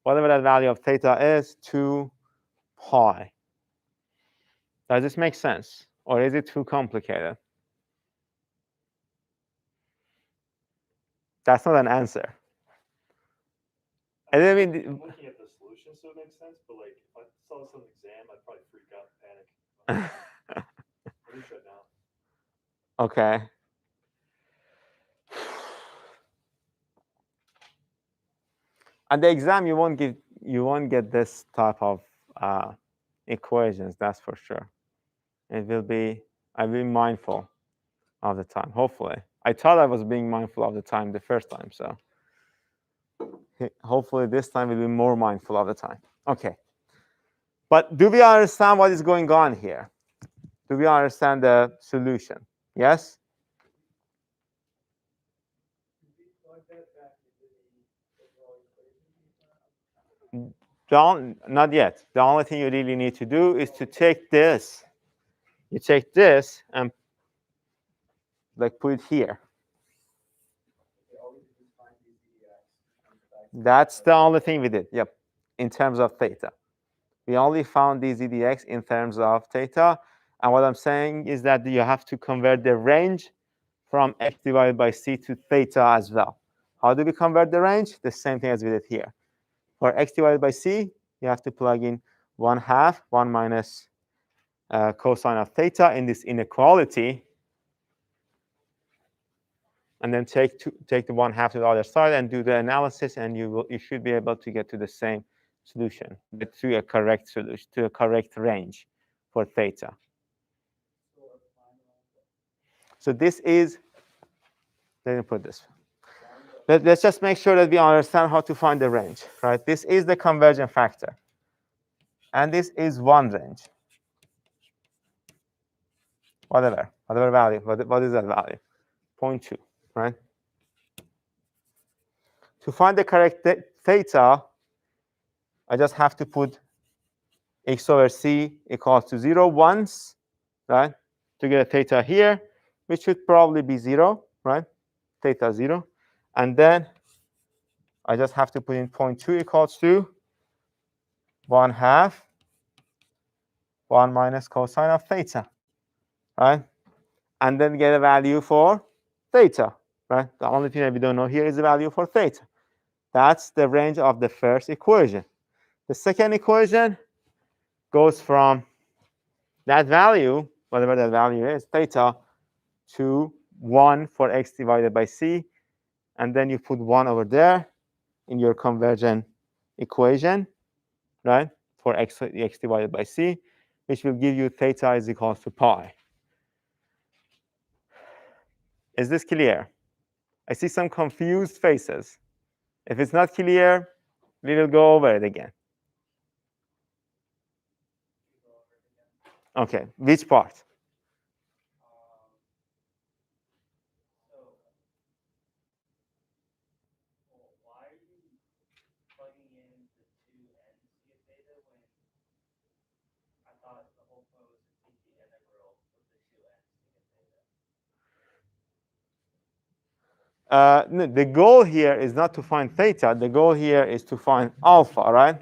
whatever that value of theta is, 2 pi. Does this make sense? Or is it too complicated? That's not an answer. I mean, I'm looking at the solution, so it makes sense. But like, if I saw this on the exam, I'd probably freak out and panic. Let me shut down. okay. At the exam, you won't get this type of equations. That's for sure. I'll be mindful of the time. Hopefully, I thought I was being mindful of the time the first time, so hopefully this time we'll be more mindful of the time. Okay. But do we understand what is going on here? Do we understand the solution? Yes? Not yet. The only thing you really need to do is to take this. You take this and like put it here. That's the only thing we did. Yep. In terms of theta. We only found dz dx in terms of theta. And what I'm saying is that you have to convert the range from x divided by c to theta as well. How do we convert the range? The same thing as we did here. For x divided by c, you have to plug in 1/2, 1 minus cosine of theta in this inequality. And then take the 1/2 to the other side and do the analysis, and you should be able to get to the same solution, but to a correct solution, to a correct range for theta. So this is, let me put this. Let's just make sure that we understand how to find the range, right? This is the conversion factor. And this is one range. Whatever value. What is that value? 0.2, right? To find the correct theta, I just have to put x over c equals to 0 once, right? To get a theta here, which should probably be 0, right? Theta 0. And then I just have to put in 0.2 equals to 1/2 1 minus cosine of theta, right? And then get a value for theta, right? The only thing that we don't know here is the value for theta. That's the range of the first equation. The second equation goes from that value, whatever that value is, theta, to 1 for x divided by c. And then you put 1 over there in your conversion equation, right, for x divided by c, which will give you theta is equal to pi. Is this clear? I see some confused faces. If it's not clear, we will go over it again. Okay, which part? So, why are you plugging in the two ends to get theta when I thought the whole point was to take the integral of the two ends to get theta? No, the goal here is not to find theta. The goal here is to find alpha, right?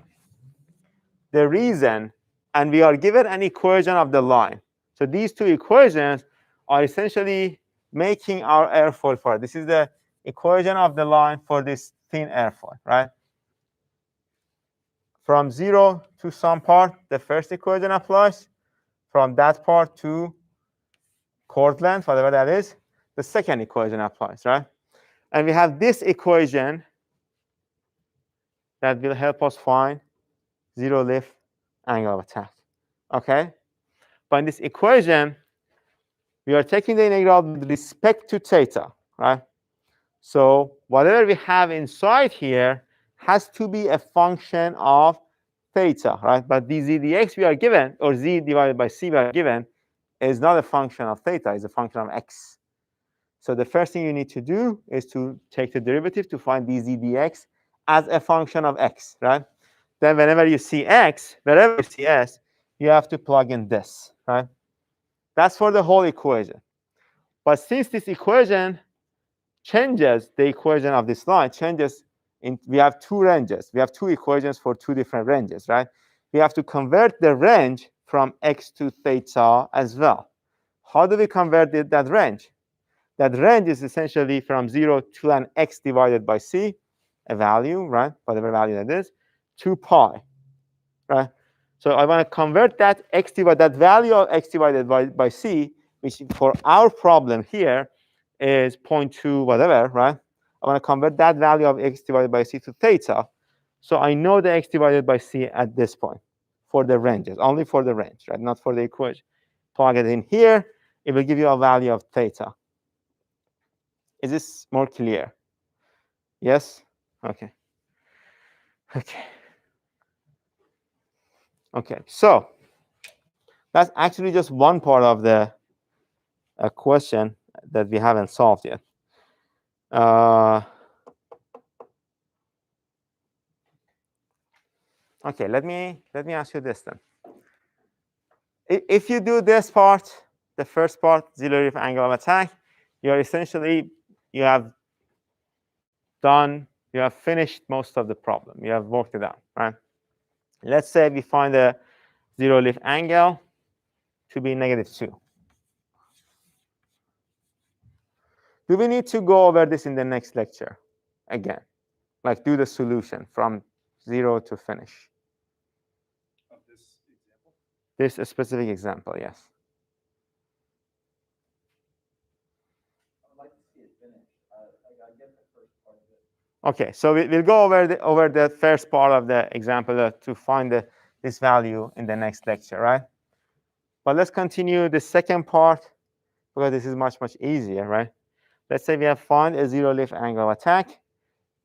The reason, and we are given an equation of the line. So these two equations are essentially making our airfoil for it. This is the equation of the line for this thin airfoil, right? From 0 to some part, the first equation applies. From that part to chord length, whatever that is, the second equation applies, right? And we have this equation that will help us find zero lift angle of attack. Okay? But in this equation, we are taking the integral with respect to theta, right? So whatever we have inside here has to be a function of theta, right? But dz dx we are given, or z divided by c we are given, is not a function of theta, it's a function of x. So the first thing you need to do is to take the derivative to find dz dx as a function of x, right? Then whenever you see x, wherever you see s, you have to plug in this, right? That's for the whole equation. But since this equation changes, the equation of this line changes, we have two ranges. We have two equations for two different ranges, right? We have to convert the range from x to theta as well. How do we convert that range? That range is essentially from 0 to an x divided by c, a value, right? Whatever value that is, to pi, right? So I want to convert that that value of x divided by c, which for our problem here is 0.2 whatever, right? I want to convert that value of x divided by c to theta. So I know the x divided by c at this point for the ranges, only for the range, right? Not for the equation. Plug it in here, it will give you a value of theta. Is this more clear? Yes? Okay. Okay. Okay, so that's actually just one part of the question that we haven't solved yet. Okay, let me ask you this then. If you do this part, the first part, zero lift angle of attack, you're essentially, you have finished most of the problem. You have worked it out, right? Let's say we find the zero lift angle to be -2. Do we need to go over this in the next lecture again? Like do the solution from 0 to finish? Of this example? This a specific example, yes. I'd like to see it finish. I get the first part of it. Okay, so we'll go over the first part of the example to find this value in the next lecture, right? But let's continue the second part because this is much, much easier, right? Let's say we have found a zero lift angle of attack,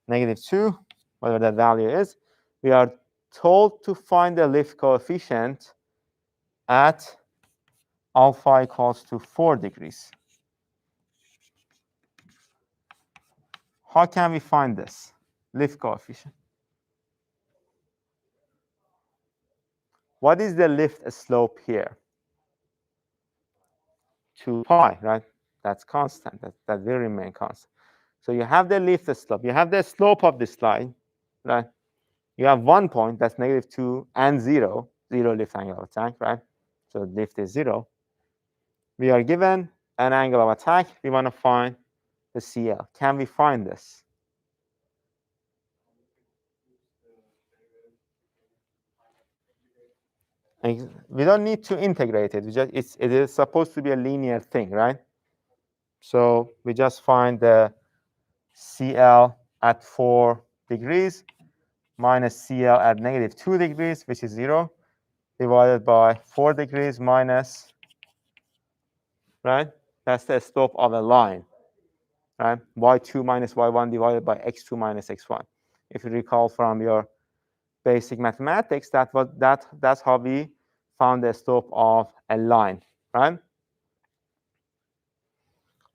-2, whatever that value is. We are told to find the lift coefficient at alpha equals to 4 degrees. How can we find this? lift coefficient. What is the lift slope here? 2 pi, right? That's constant. That will remain constant. So you have the lift slope. You have the slope of this line, right? You have 1 point, that's -2, and 0, 0 lift angle of attack, right? So lift is 0. We are given an angle of attack. We want to find the CL. Can we find this? We don't need to integrate it. It is supposed to be a linear thing, right? So we just find the CL at 4 degrees minus CL at -2 degrees, which is 0, divided by 4 degrees minus, right? That's the slope of a line, right? y2 minus y1 divided by x2 minus x1. If you recall from your basic mathematics, that's how we found the slope of a line, right?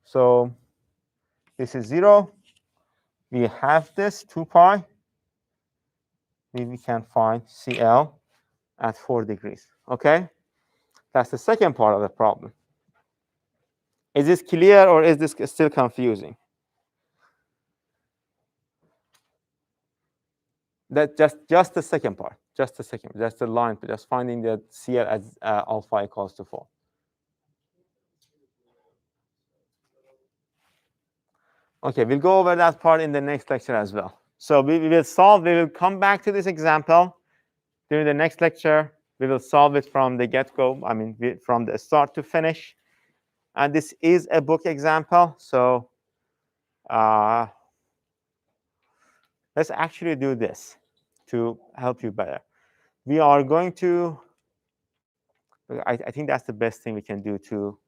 So this is 0. We have this 2 pi. We can find CL at 4 degrees. Okay? That's the second part of the problem. Is this clear or is this still confusing? That just the second part. Just the second. Just the line. Just finding the CL as alpha equals to 4. Okay, we'll go over that part in the next lecture as well. So we will come back to this example during the next lecture. We will solve it from the get-go, from the start to finish. And this is a book example, so let's actually do this to help you better. We are going to, I think that's the best thing we can do to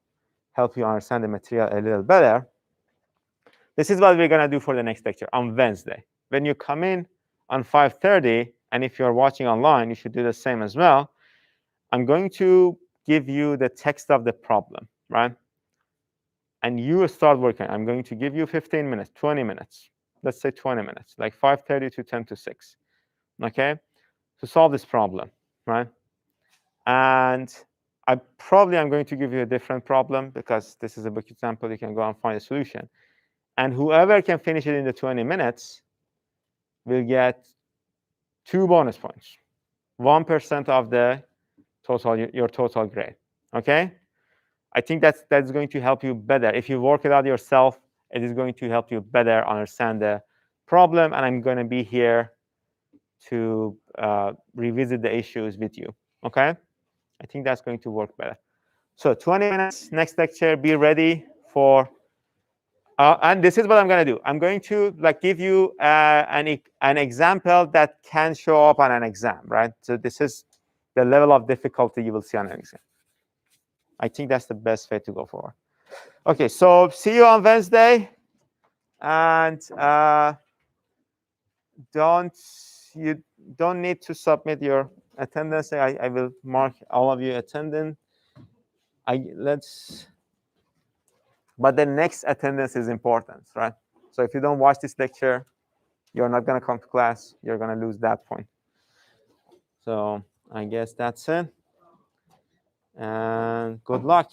help you understand the material a little better. This is what we're going to do for the next lecture on Wednesday. When you come in on 5:30, and if you're watching online, you should do the same as well. I'm going to give you the text of the problem, right? And you start working. I'm going to give you 15 minutes, 20 minutes. Let's say 20 minutes, like 5:30 to 10 to 6, okay, to solve this problem, right? And I probably am going to give you a different problem because this is a book example. You can go and find a solution. And whoever can finish it in the 20 minutes will get 2 bonus points, 1% of the total, your total grade, okay? I think that's going to help you better. If you work it out yourself, it is going to help you better understand the problem. And I'm going to be here to revisit the issues with you, okay? I think that's going to work better. So 20 minutes, next lecture, be ready for, and this is what I'm going to do. I'm going to give you an example that can show up on an exam, right? So this is the level of difficulty you will see on an exam. I think that's the best way to go forward. Okay, so see you on Wednesday. And you don't need to submit your attendance. I will mark all of you attending. But the next attendance is important, right? So if you don't watch this lecture, you're not going to come to class. You're going to lose that point. So I guess that's it. And good luck.